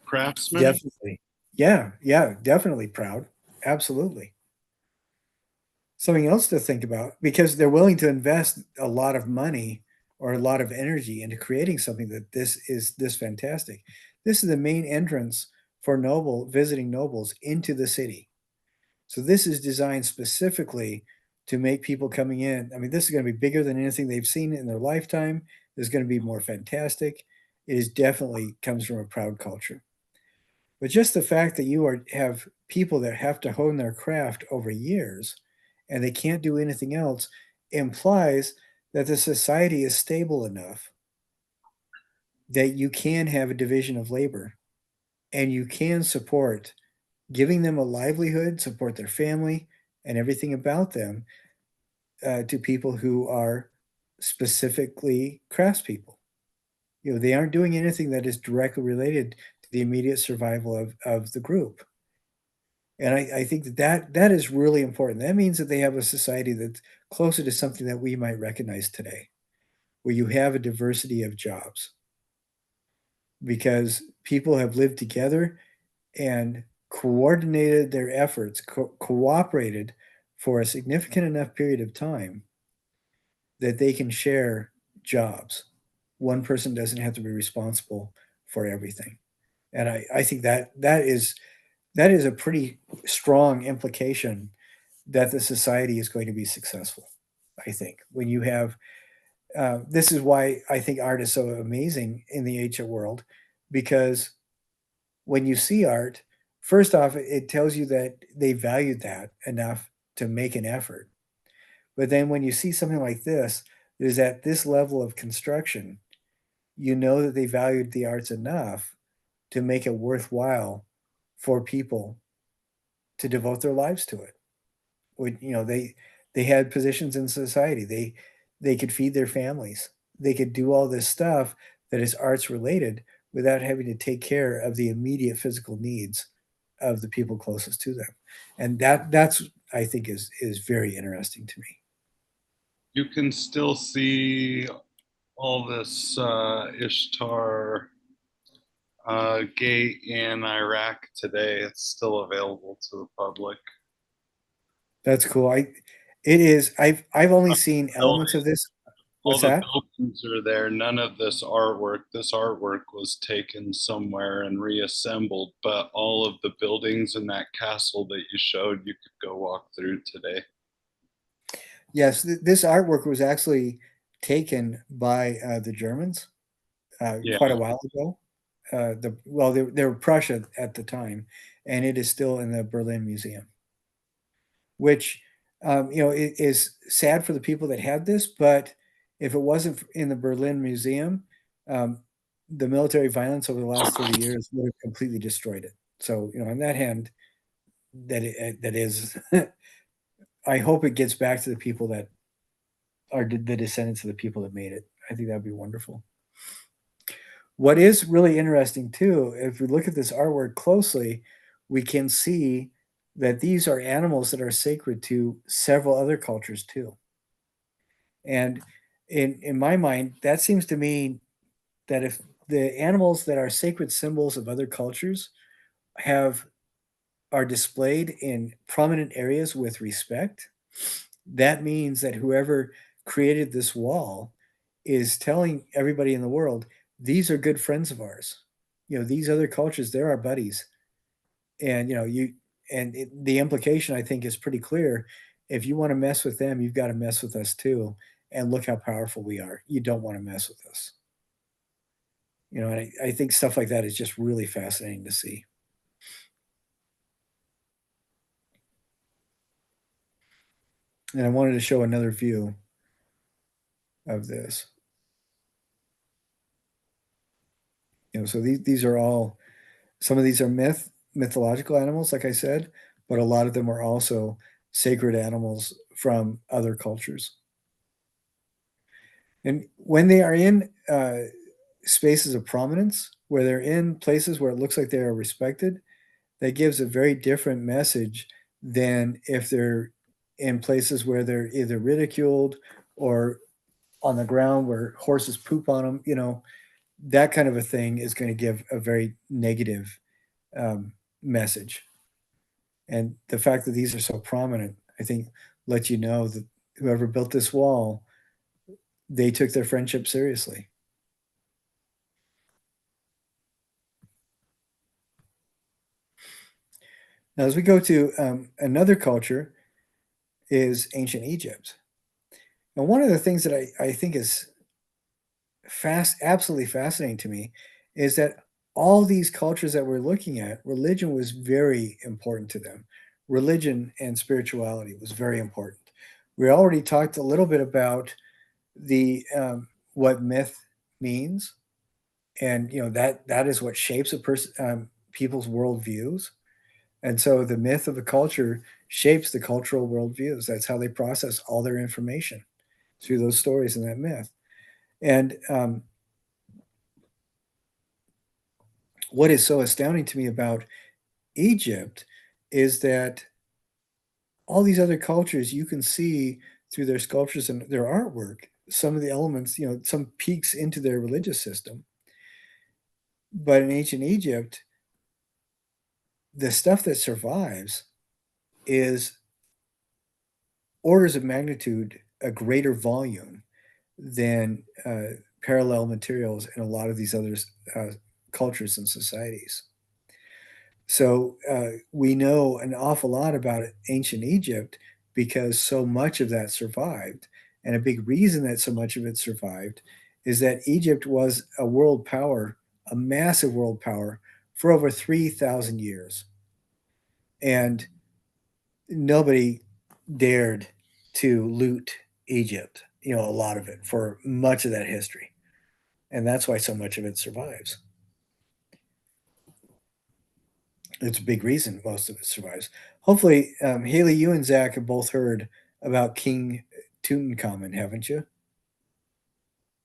craftsmen. Definitely. Yeah, yeah, definitely proud. Absolutely. Something else to think about, because they're willing to invest a lot of money or a lot of energy into creating something that this is this fantastic. This is the main entrance for visiting nobles into the city. So this is designed specifically to make people coming in. I mean, this is going to be bigger than anything they've seen in their lifetime. It's going to be more fantastic. It is definitely comes from a proud culture. But just the fact that have people that have to hone their craft over years and they can't do anything else implies that the society is stable enough that you can have a division of labor and you can support giving them a livelihood, support their family and everything about them to people who are specifically craftspeople. They aren't doing anything that is directly related to the immediate survival of the group. And I think that is really important. That means that they have a society that's closer to something that we might recognize today, where you have a diversity of jobs because people have lived together and coordinated their efforts, cooperated for a significant enough period of time that they can share jobs. One person doesn't have to be responsible for everything. And I think that is a pretty strong implication that the society is going to be successful. I think when you have this is why I think art is so amazing in the ancient world, because when you see art, first off, it tells you that they valued that enough to make an effort. But then when you see something like this, there's at this level of construction, you know that they valued the arts enough to make it worthwhile for people to devote their lives to it. They had positions in society. They could feed their families. They could do all this stuff that is arts related without having to take care of the immediate physical needs of the people closest to them. And that's I think is very interesting to me. You can still see all this Ishtar gate in Iraq today. It's still available to the public. That's cool. It is. I've only seen elements of this. All What's the that? buildings are there. None of this artwork. This artwork was taken somewhere and reassembled, but all of the buildings in that castle that you showed, you could go walk through today. Yes, this artwork was actually taken by the Germans Yeah. quite a while ago. They were Prussia at the time, and it is still in the Berlin Museum, which it is sad for the people that had this. But if it wasn't in the Berlin Museum, um, the military violence over the last 30 years would have completely destroyed it. So, on that hand, that is, I hope it gets back to the people that are the descendants of the people that made it. I think that'd be wonderful. What is really interesting too, if we look at this artwork closely, we can see that these are animals that are sacred to several other cultures too. And in my mind, that seems to mean that if the animals that are sacred symbols of other cultures are displayed in prominent areas with respect, that means that whoever created this wall is telling everybody in the world, these are good friends of ours. These other cultures, they're our buddies. And the implication, I think, is pretty clear. If you want to mess with them, you've got to mess with us too. And look how powerful we are. You don't want to mess with us. And I think stuff like that is just really fascinating to see. And I wanted to show another view of this. So these are all, some of these are mythological animals, like I said, but a lot of them are also sacred animals from other cultures. And when they are in spaces of prominence, where they're in places where it looks like they are respected, that gives a very different message than if they're in places where they're either ridiculed or on the ground where horses poop on them. That kind of a thing is going to give a very negative message. And the fact that these are so prominent, I think, let you know that whoever built this wall, they took their friendship seriously. Now, as we go to another culture, is ancient Egypt. Now, one of the things that I think is absolutely fascinating to me is that all these cultures that we're looking at, religion was very important to them. Religion and spirituality was very important. We already talked a little bit about the what myth means, and that is what shapes a person, people's worldviews. And so the myth of a culture shapes the cultural worldviews. That's how they process all their information, through those stories and that myth. And what is so astounding to me about Egypt is that all these other cultures, you can see through their sculptures and their artwork, some of the elements, some peeks into their religious system. But in ancient Egypt, the stuff that survives is orders of magnitude a greater volume than parallel materials in a lot of these other cultures and societies. So we know an awful lot about ancient Egypt because so much of that survived. And a big reason that so much of it survived is that Egypt was a world power, a massive world power, for over 3,000 years. And nobody dared to loot Egypt, a lot of it, for much of that history. And that's why so much of it survives. It's a big reason most of it survives. Hopefully, Haley, you and Zach have both heard about King Tutankhamun, haven't you?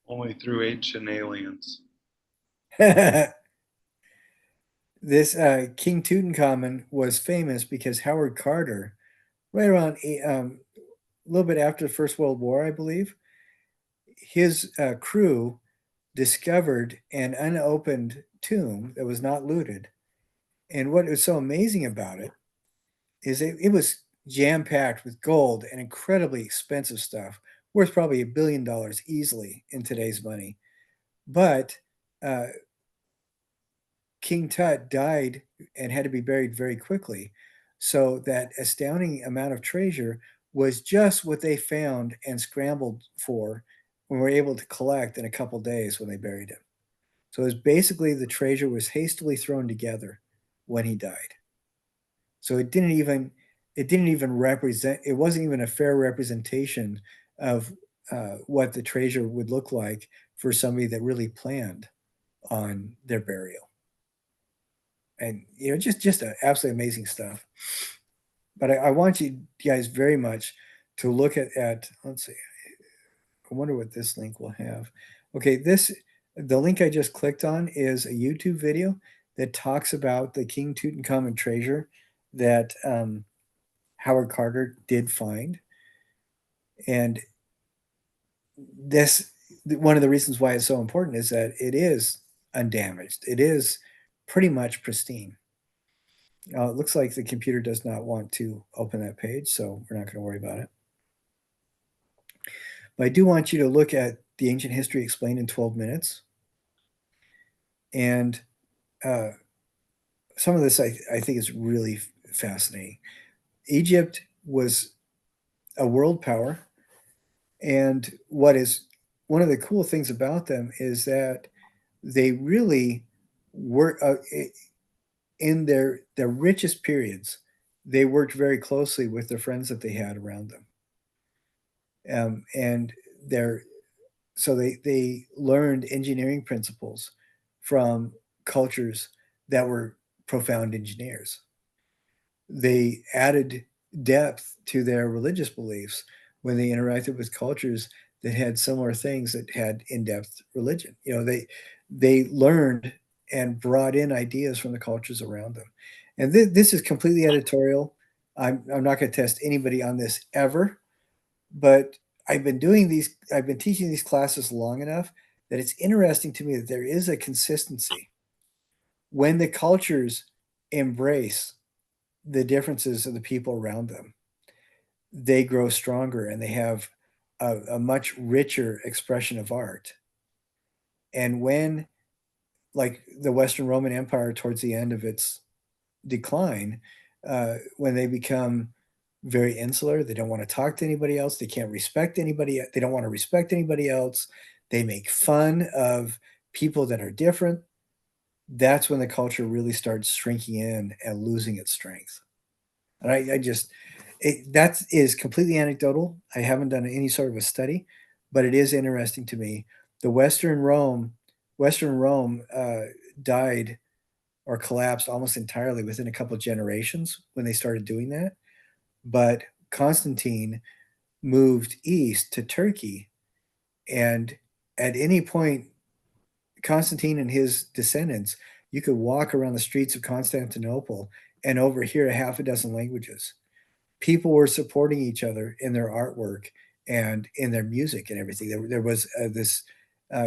Only through ancient aliens. This King Tutankhamun was famous because Howard Carter, right around a little bit after the First World War, I believe, his crew discovered an unopened tomb that was not looted. And what was so amazing about it is it was jam-packed with gold and incredibly expensive stuff, worth probably $1 billion easily in today's money. But King Tut died and had to be buried very quickly. So that astounding amount of treasure was just what they found and scrambled for and were able to collect in a couple days when they buried him. So it was basically the treasure was hastily thrown together when he died. So it didn't even represent, it wasn't even a fair representation of what the treasure would look like for somebody that really planned on their burial. and just absolutely amazing stuff. But I want you guys very much to look at let's see. I wonder what this link will have. Okay, the link I just clicked on is a YouTube video that talks about the King Tutankhamun treasure that Howard Carter did find. And one of the reasons why it's so important is that it is undamaged. It is pretty much pristine. It looks like the computer does not want to open that page, so we're not going to worry about it. But I do want you to look at the ancient history explained in 12 minutes. And some of this I think is really fascinating. Egypt was a world power. And what is one of the cool things about them is that they really were in their richest periods. They worked very closely with the friends that they had around them, and so they learned engineering principles from cultures that were profound engineers. They added depth to their religious beliefs when they interacted with cultures that had similar things that had in-depth religion. They learned and brought in ideas from the cultures around them. And this is completely editorial. I'm not going to test anybody on this ever, but I've been teaching these classes long enough that it's interesting to me that there is a consistency when the cultures embrace the differences of the people around them. They grow stronger and they have a much richer expression of art. And when, like the Western Roman Empire towards the end of its decline, when they become very insular, they don't want to talk to anybody else, they can't respect anybody, they don't want to respect anybody else, they make fun of people that are different, that's when the culture really starts shrinking in and losing its strength. And that is completely anecdotal. I haven't done any sort of a study, but it is interesting to me. The Western Rome died or collapsed almost entirely within a couple of generations when they started doing that. But Constantine moved east to Turkey, and at any point, Constantine and his descendants, you could walk around the streets of Constantinople and overhear a half a dozen languages. People were supporting each other in their artwork and in their music and everything. There was this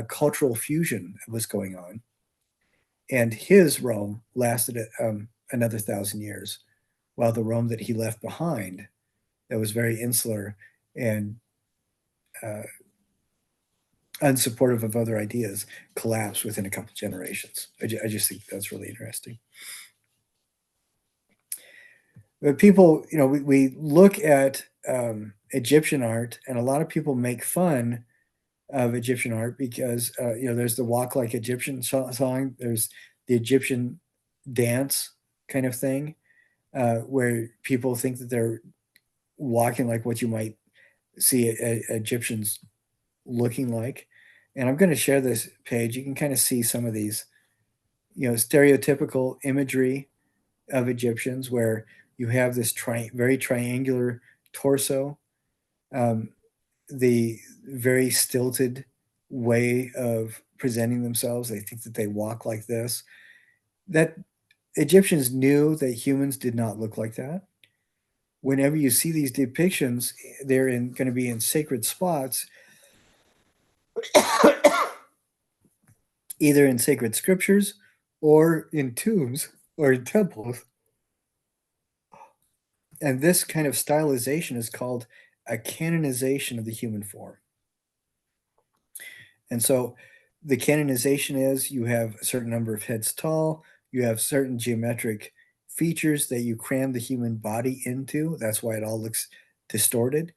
cultural fusion that was going on. And his Rome lasted another 1,000 years, while the Rome that he left behind, that was very insular and unsupportive of other ideas, collapsed within a couple generations. I just think that's really interesting. But people, we look at Egyptian art, and a lot of people make fun of Egyptian art because there's the Walk Like Egyptian song, there's the Egyptian dance kind of thing, where people think that they're walking like what you might see Egyptians looking like. And I'm going to share this page. You can kind of see some of these, stereotypical imagery of Egyptians, where you have this very triangular torso, the very stilted way of presenting themselves. They think that they walk like this. That Egyptians knew that humans did not look like that. Whenever you see these depictions, they're going to be in sacred spots, either in sacred scriptures or in tombs or in temples. And this kind of stylization is called a canonization of the human form. And so the canonization is you have a certain number of heads tall, you have certain geometric features that you cram the human body into. That's why it all looks distorted.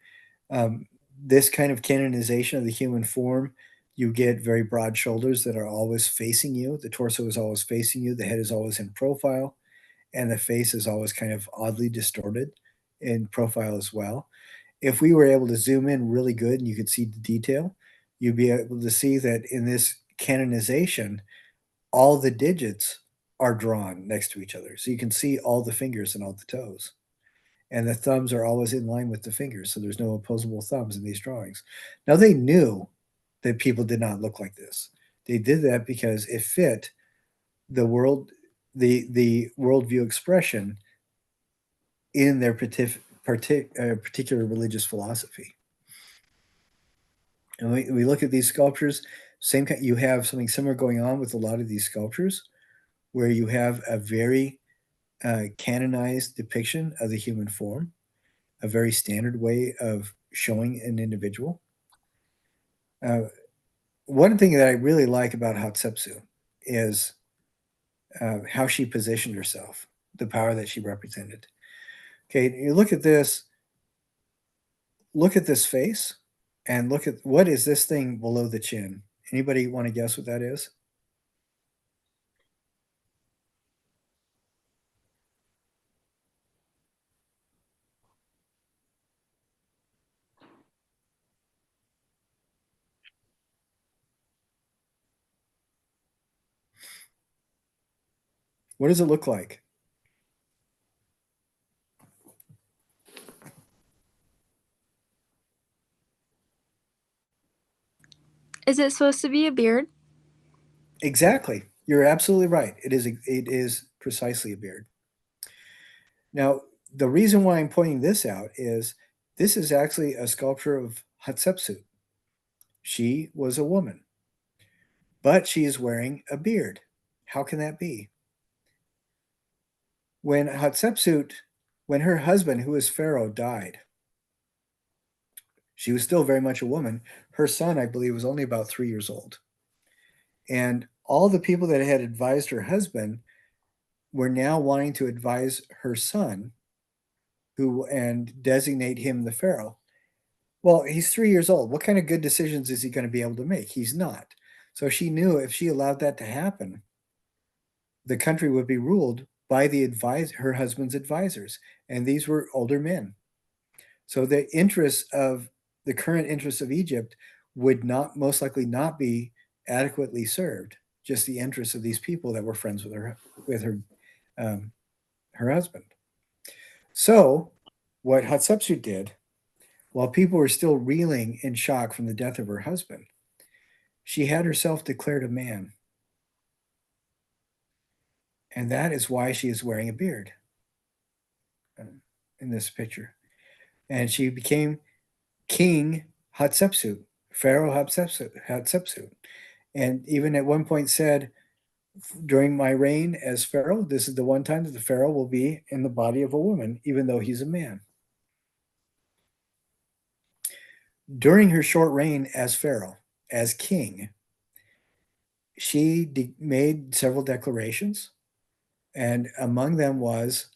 This kind of canonization of the human form, you get very broad shoulders that are always facing you. The torso is always facing you. The head is always in profile, and the face is always kind of oddly distorted in profile as well. If we were able to zoom in really good and you could see the detail, you'd be able to see that in this canonization, all the digits are drawn next to each other. So you can see all the fingers and all the toes. And the thumbs are always in line with the fingers. So there's no opposable thumbs in these drawings. Now they knew that people did not look like this. They did that because it fit the the worldview expression in their particular religious philosophy. And we look at these sculptures, same kind, you have something similar going on with a lot of these sculptures, where you have a very canonized depiction of the human form, a very standard way of showing an individual. One thing that I really like about Hatshepsut is how she positioned herself, the power that she represented. Okay, you look at this face, and look at what is this thing below the chin. Anybody want to guess what that is? What does it look like? Is it supposed to be a beard? Exactly. You're absolutely right. It is precisely a beard. Now, the reason why I'm pointing this out is this is actually a sculpture of Hatshepsut. She was a woman, but she is wearing a beard. How can that be? When Hatshepsut, when her husband, who was Pharaoh, died, she was still very much a woman. Her son, I believe, was only about 3 years old. And all the people that had advised her husband were now wanting to advise her son, and designate him the Pharaoh. Well, he's 3 years old. What kind of good decisions is he going to be able to make? He's not. So she knew if she allowed that to happen, the country would be ruled by her husband's advisors, and these were older men. So the current interests of Egypt would not most likely not be adequately served. Just the interests of these people that were friends with her husband. So what Hatshepsut did, while people were still reeling in shock from the death of her husband, she had herself declared a man. And that is why she is wearing a beard in this picture. And she became King Hatshepsut, Pharaoh Hatshepsut. And even at one point said, during my reign as Pharaoh, this is the one time that the Pharaoh will be in the body of a woman, even though he's a man. During her short reign as Pharaoh, as king, she made several declarations, and among them was,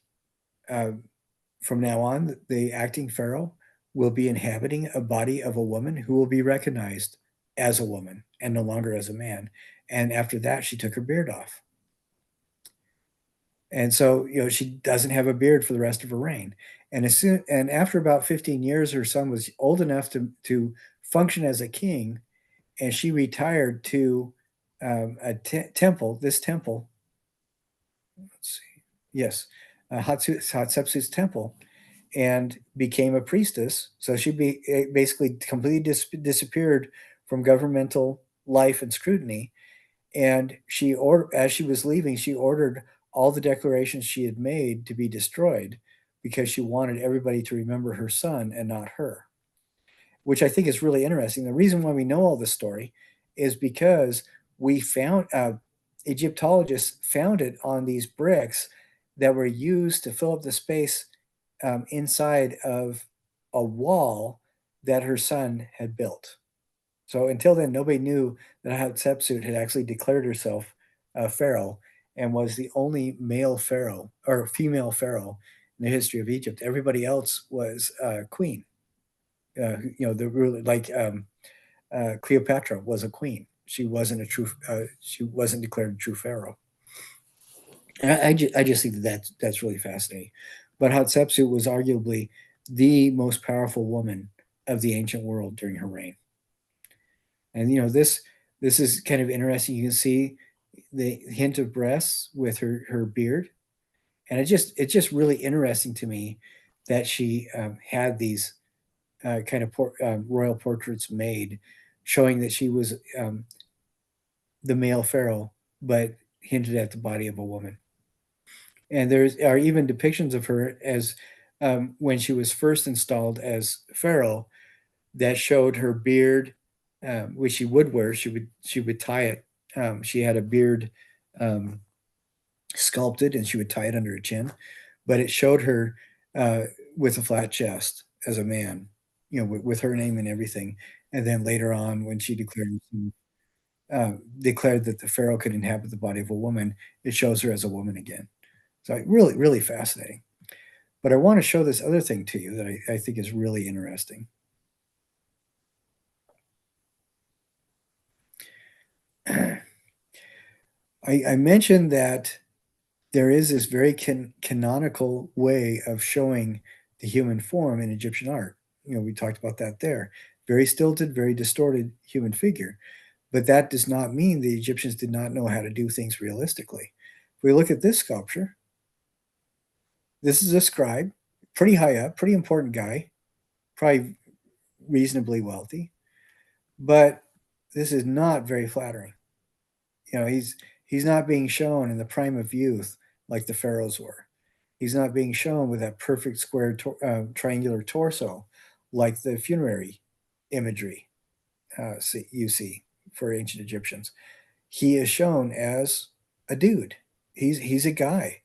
from now on, the acting Pharaoh will be inhabiting a body of a woman who will be recognized as a woman and no longer as a man. And after that, she took her beard off. And so, she doesn't have a beard for the rest of her reign. And after about 15 years, her son was old enough to function as a king, and she retired to a temple. This temple, let's see, yes, Hatshepsut's temple, and became a priestess. So she basically completely disappeared from governmental life and scrutiny. And as she was leaving, she ordered all the declarations she had made to be destroyed because she wanted everybody to remember her son and not her, which I think is really interesting. The reason why we know all this story is because we found Egyptologists found it on these bricks that were used to fill up the space inside of a wall that her son had built. So until then, nobody knew that Hatshepsut had actually declared herself pharaoh and was the only male pharaoh or female pharaoh in the history of Egypt. Everybody else was queen. The ruler, like Cleopatra was a queen. She wasn't she wasn't declared a true pharaoh. And I just think that's really fascinating. But Hatshepsut was arguably the most powerful woman of the ancient world during her reign. And this is kind of interesting. You can see the hint of breasts with her beard, and it's just really interesting to me that she had these kind of royal portraits made, showing that she was the male pharaoh, but hinted at the body of a woman. And there are even depictions of her as when she was first installed as pharaoh that showed her beard, which she would wear. She would tie it. She had a beard um, sculpted, and she would tie it under her chin. But it showed her uh, with a flat chest as a man, with her name and everything. And then later on, when she declared that the pharaoh could inhabit the body of a woman, it shows her as a woman again. So really, really fascinating. But I want to show this other thing to you that I think is really interesting. I mentioned that there is this very canonical way of showing the human form in Egyptian art. We talked about that there. Very stilted, very distorted human figure. But that does not mean the Egyptians did not know how to do things realistically. If we look at this sculpture, this is a scribe, pretty high up, pretty important guy, probably reasonably wealthy, but this is not very flattering. He's not being shown in the prime of youth like the pharaohs were. He's not being shown with that perfect square triangular torso like the funerary imagery you see for ancient Egyptians. He is shown as a dude. He's a guy.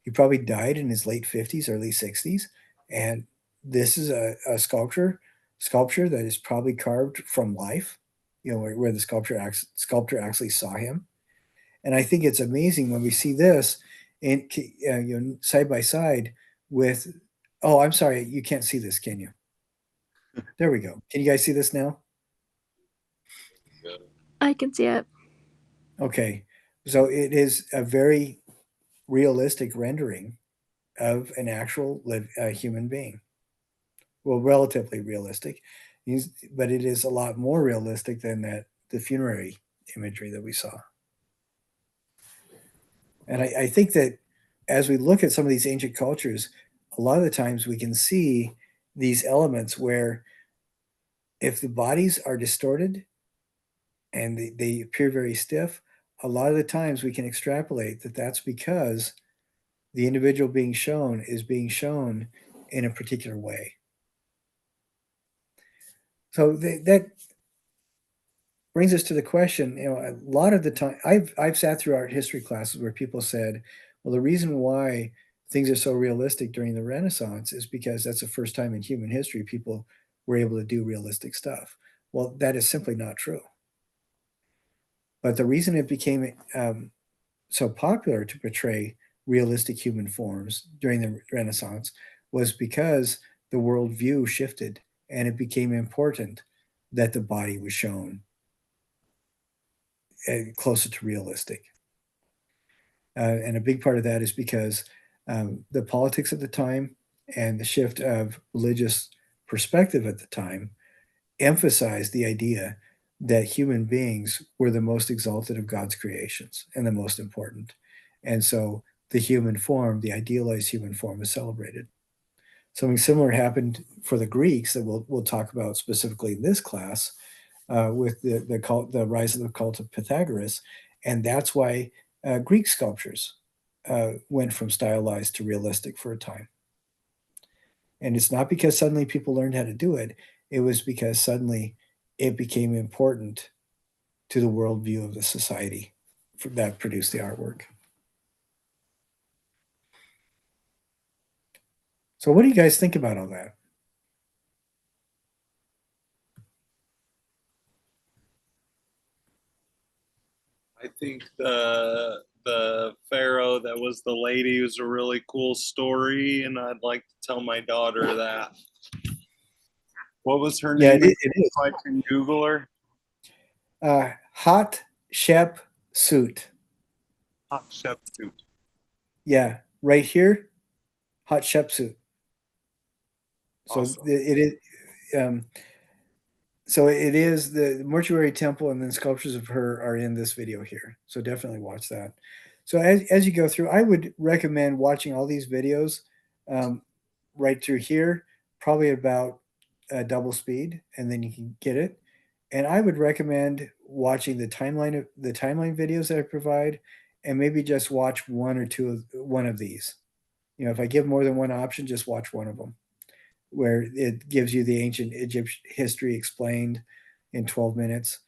He probably died in his late 50s, early 60s, and this is a sculpture that is probably carved from life. Where the sculptor actually saw him. And I think it's amazing when we see this in side by side with. Oh, I'm sorry, you can't see this, can you? There we go. Can you guys see this now? I can see it. Okay, so it is a very realistic rendering of an actual human being. Well, relatively realistic, but it is a lot more realistic than the funerary imagery that we saw. And I think that as we look at some of these ancient cultures, a lot of the times we can see these elements where if the bodies are distorted and they appear very stiff, a lot of the times we can extrapolate that that's because the individual being shown is being shown in a particular way. So that brings us to the question, a lot of the time I've sat through art history classes where people said, well, the reason why things are so realistic during the Renaissance is because that's the first time in human history people were able to do realistic stuff. Well, that is simply not true. But the reason it became so popular to portray realistic human forms during the Renaissance was because the worldview shifted and it became important that the body was shown closer to realistic. And a big part of that is because the politics at the time and the shift of religious perspective at the time emphasized the idea that human beings were the most exalted of God's creations and the most important. And so the human form, the idealized human form, is celebrated. Something similar happened for the Greeks that we'll talk about specifically in this class with the rise of the cult of Pythagoras, and that's why Greek sculptures went from stylized to realistic for a time. And it's not because suddenly people learned how to do it; it was because suddenly it became important to the worldview of the society that produced the artwork. So, what do you guys think about all that? I think the pharaoh that was the lady was a really cool story, and I'd like to tell my daughter that. What was her Yeah, name? it is. I can Google her. Hot Shep Suit. Hot chef suit. Yeah, right here, Hot Shep Suit. So Awesome. it is. So it is the mortuary temple, and then sculptures of her are in this video here. So definitely watch that. So as you go through, I would recommend watching all these videos right through here, probably about double speed, and then you can get it. And I would recommend watching the timeline videos that I provide, and maybe just watch one of these. You know, if I give more than one option, just watch one of them, where it gives you the ancient Egyptian history explained in 12 minutes.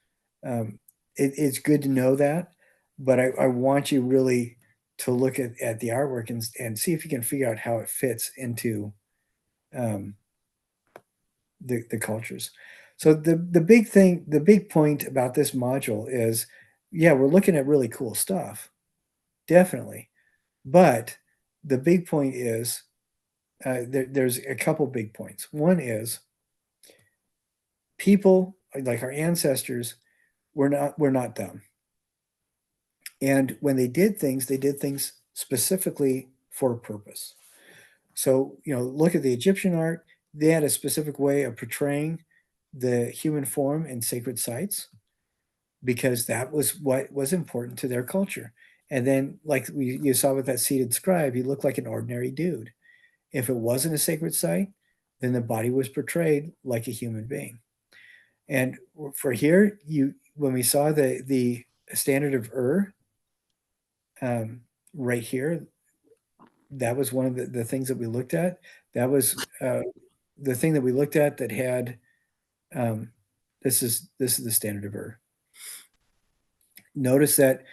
It's good to know that, but I want you really to look at the artwork and see if you can figure out how it fits into um, the cultures. So the big point about this module is, yeah, we're looking at really cool stuff, definitely. But the big point is there's a couple big points. One is people like our ancestors were not dumb. And when they did things specifically for a purpose. So, you know, look at the Egyptian art. They had a specific way of portraying the human form in sacred sites because that was what was important to their culture. And then, like you saw with that seated scribe, he looked like an ordinary dude. If it wasn't a sacred site, then the body was portrayed like a human being. And for here, when we saw the standard of right here, that was one of the things that we looked at. That was the thing that we looked at that had um, this is the standard of Notice that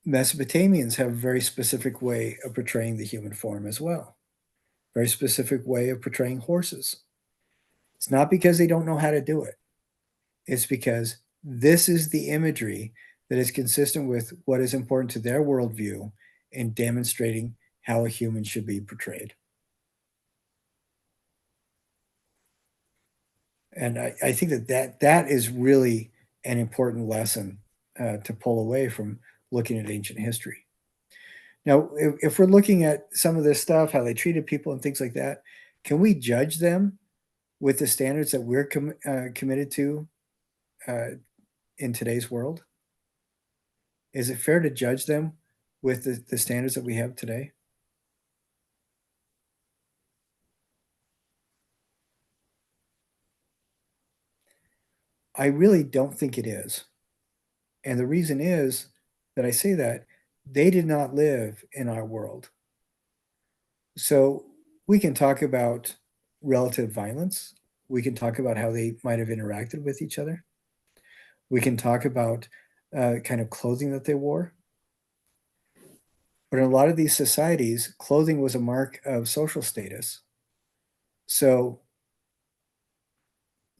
Mesopotamians have a very specific way of portraying the human form as well. Very specific way of portraying horses. It's not because they don't know how to do it. It's because this is the imagery that is consistent with what is important to their worldview in demonstrating how a human should be portrayed. And I think that is really an important lesson to pull away from looking at ancient history. Now, if we're looking at some of this stuff, how they treated people and things like that, can we judge them with the standards that we're committed to uh, in today's world? Is it fair to judge them with the standards that we have today? I really don't think it is. And the reason is that I say that they did not live in our world. So we can talk about relative violence. We can talk about how they might have interacted with each other. We can talk about kind of clothing that they wore. But in a lot of these societies, clothing was a mark of social status. So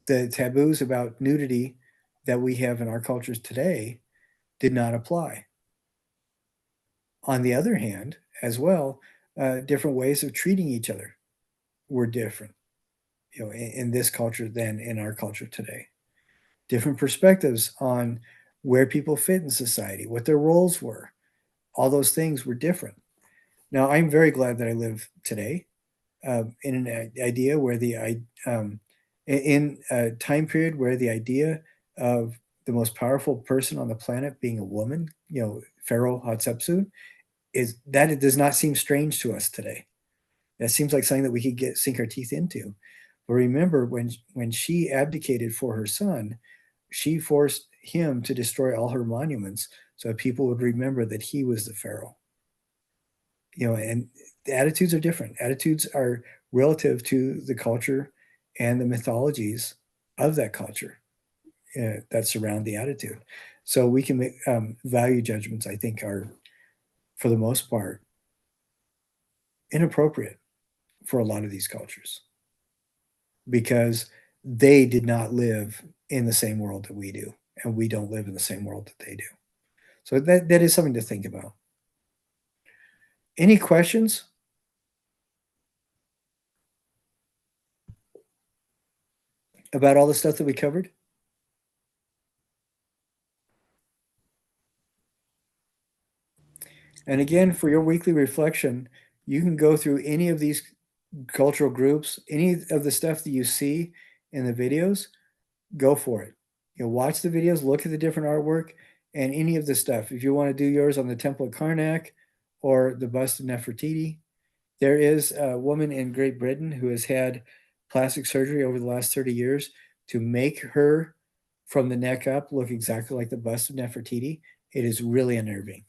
the taboos about nudity that we have in our cultures today did not apply. On the other hand, as well, different ways of treating each other were different, you know, in this culture than in our culture today. Different perspectives on where people fit in society, what their roles were. All those things were different. Now, I'm very glad that I live today in an idea where in a time period where the idea of the most powerful person on the planet being a woman, you know, Pharaoh Hatshepsut, is that it does not seem strange to us today. That seems like something that we could sink our teeth into. But remember, when she abdicated for her son, she forced him to destroy all her monuments so that people would remember that he was the pharaoh. You know, and the attitudes are different. Attitudes are relative to the culture and the mythologies of that culture that surround the attitude. So we can make value judgments, I think, are for the most part inappropriate for a lot of these cultures because they did not live in the same world that we do, and we don't live in the same world that they do. So that is something to think about. Any questions? About all the stuff that we covered? And again, for your weekly reflection, you can go through any of these cultural groups, any of the stuff that you see in the videos, go for it. Watch the videos, look at the different artwork and any of the stuff. If you want to do yours on the Temple of Karnak or the bust of Nefertiti, there is a woman in Great Britain who has had plastic surgery over the last 30 years to make her from the neck up look exactly like the bust of Nefertiti. It is really unnerving.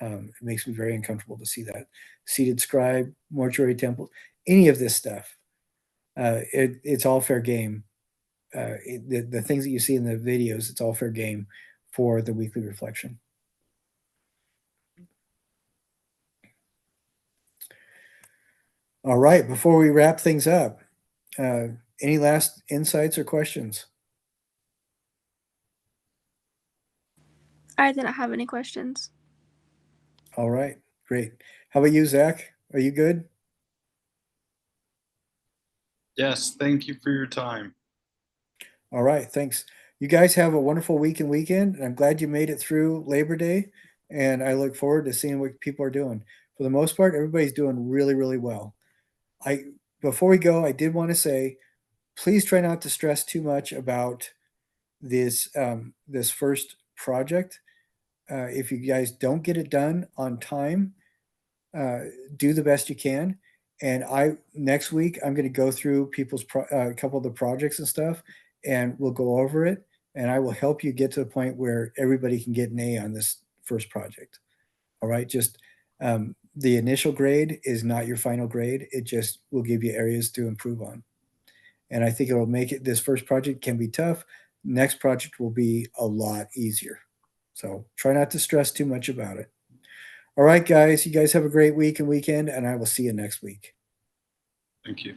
It makes me very uncomfortable to see that. Seated scribe, mortuary temple, any of this stuff. It's all fair game. The things that you see in the videos, it's all fair game for the weekly reflection. All right, before we wrap things up, any last insights or questions? I didn't have any questions. All right, great. How about you, Zach? Are you good? Yes, thank you for your time. All right, thanks. You guys have a wonderful week and weekend. I'm glad you made it through Labor Day, and I look forward to seeing what people are doing. For the most part, everybody's doing really, really well. Before we go, I did want to say, please try not to stress too much about this this first project. If you guys don't get it done on time, do the best you can. And next week I'm going to go through people's a couple of the projects and stuff, and we'll go over it. And I will help you get to the point where everybody can get an A on this first project. All right, just the initial grade is not your final grade. It just will give you areas to improve on. And I think it will make it. This first project can be tough. Next project will be a lot easier. So try not to stress too much about it. All right, guys. You guys have a great week and weekend, and I will see you next week. Thank you.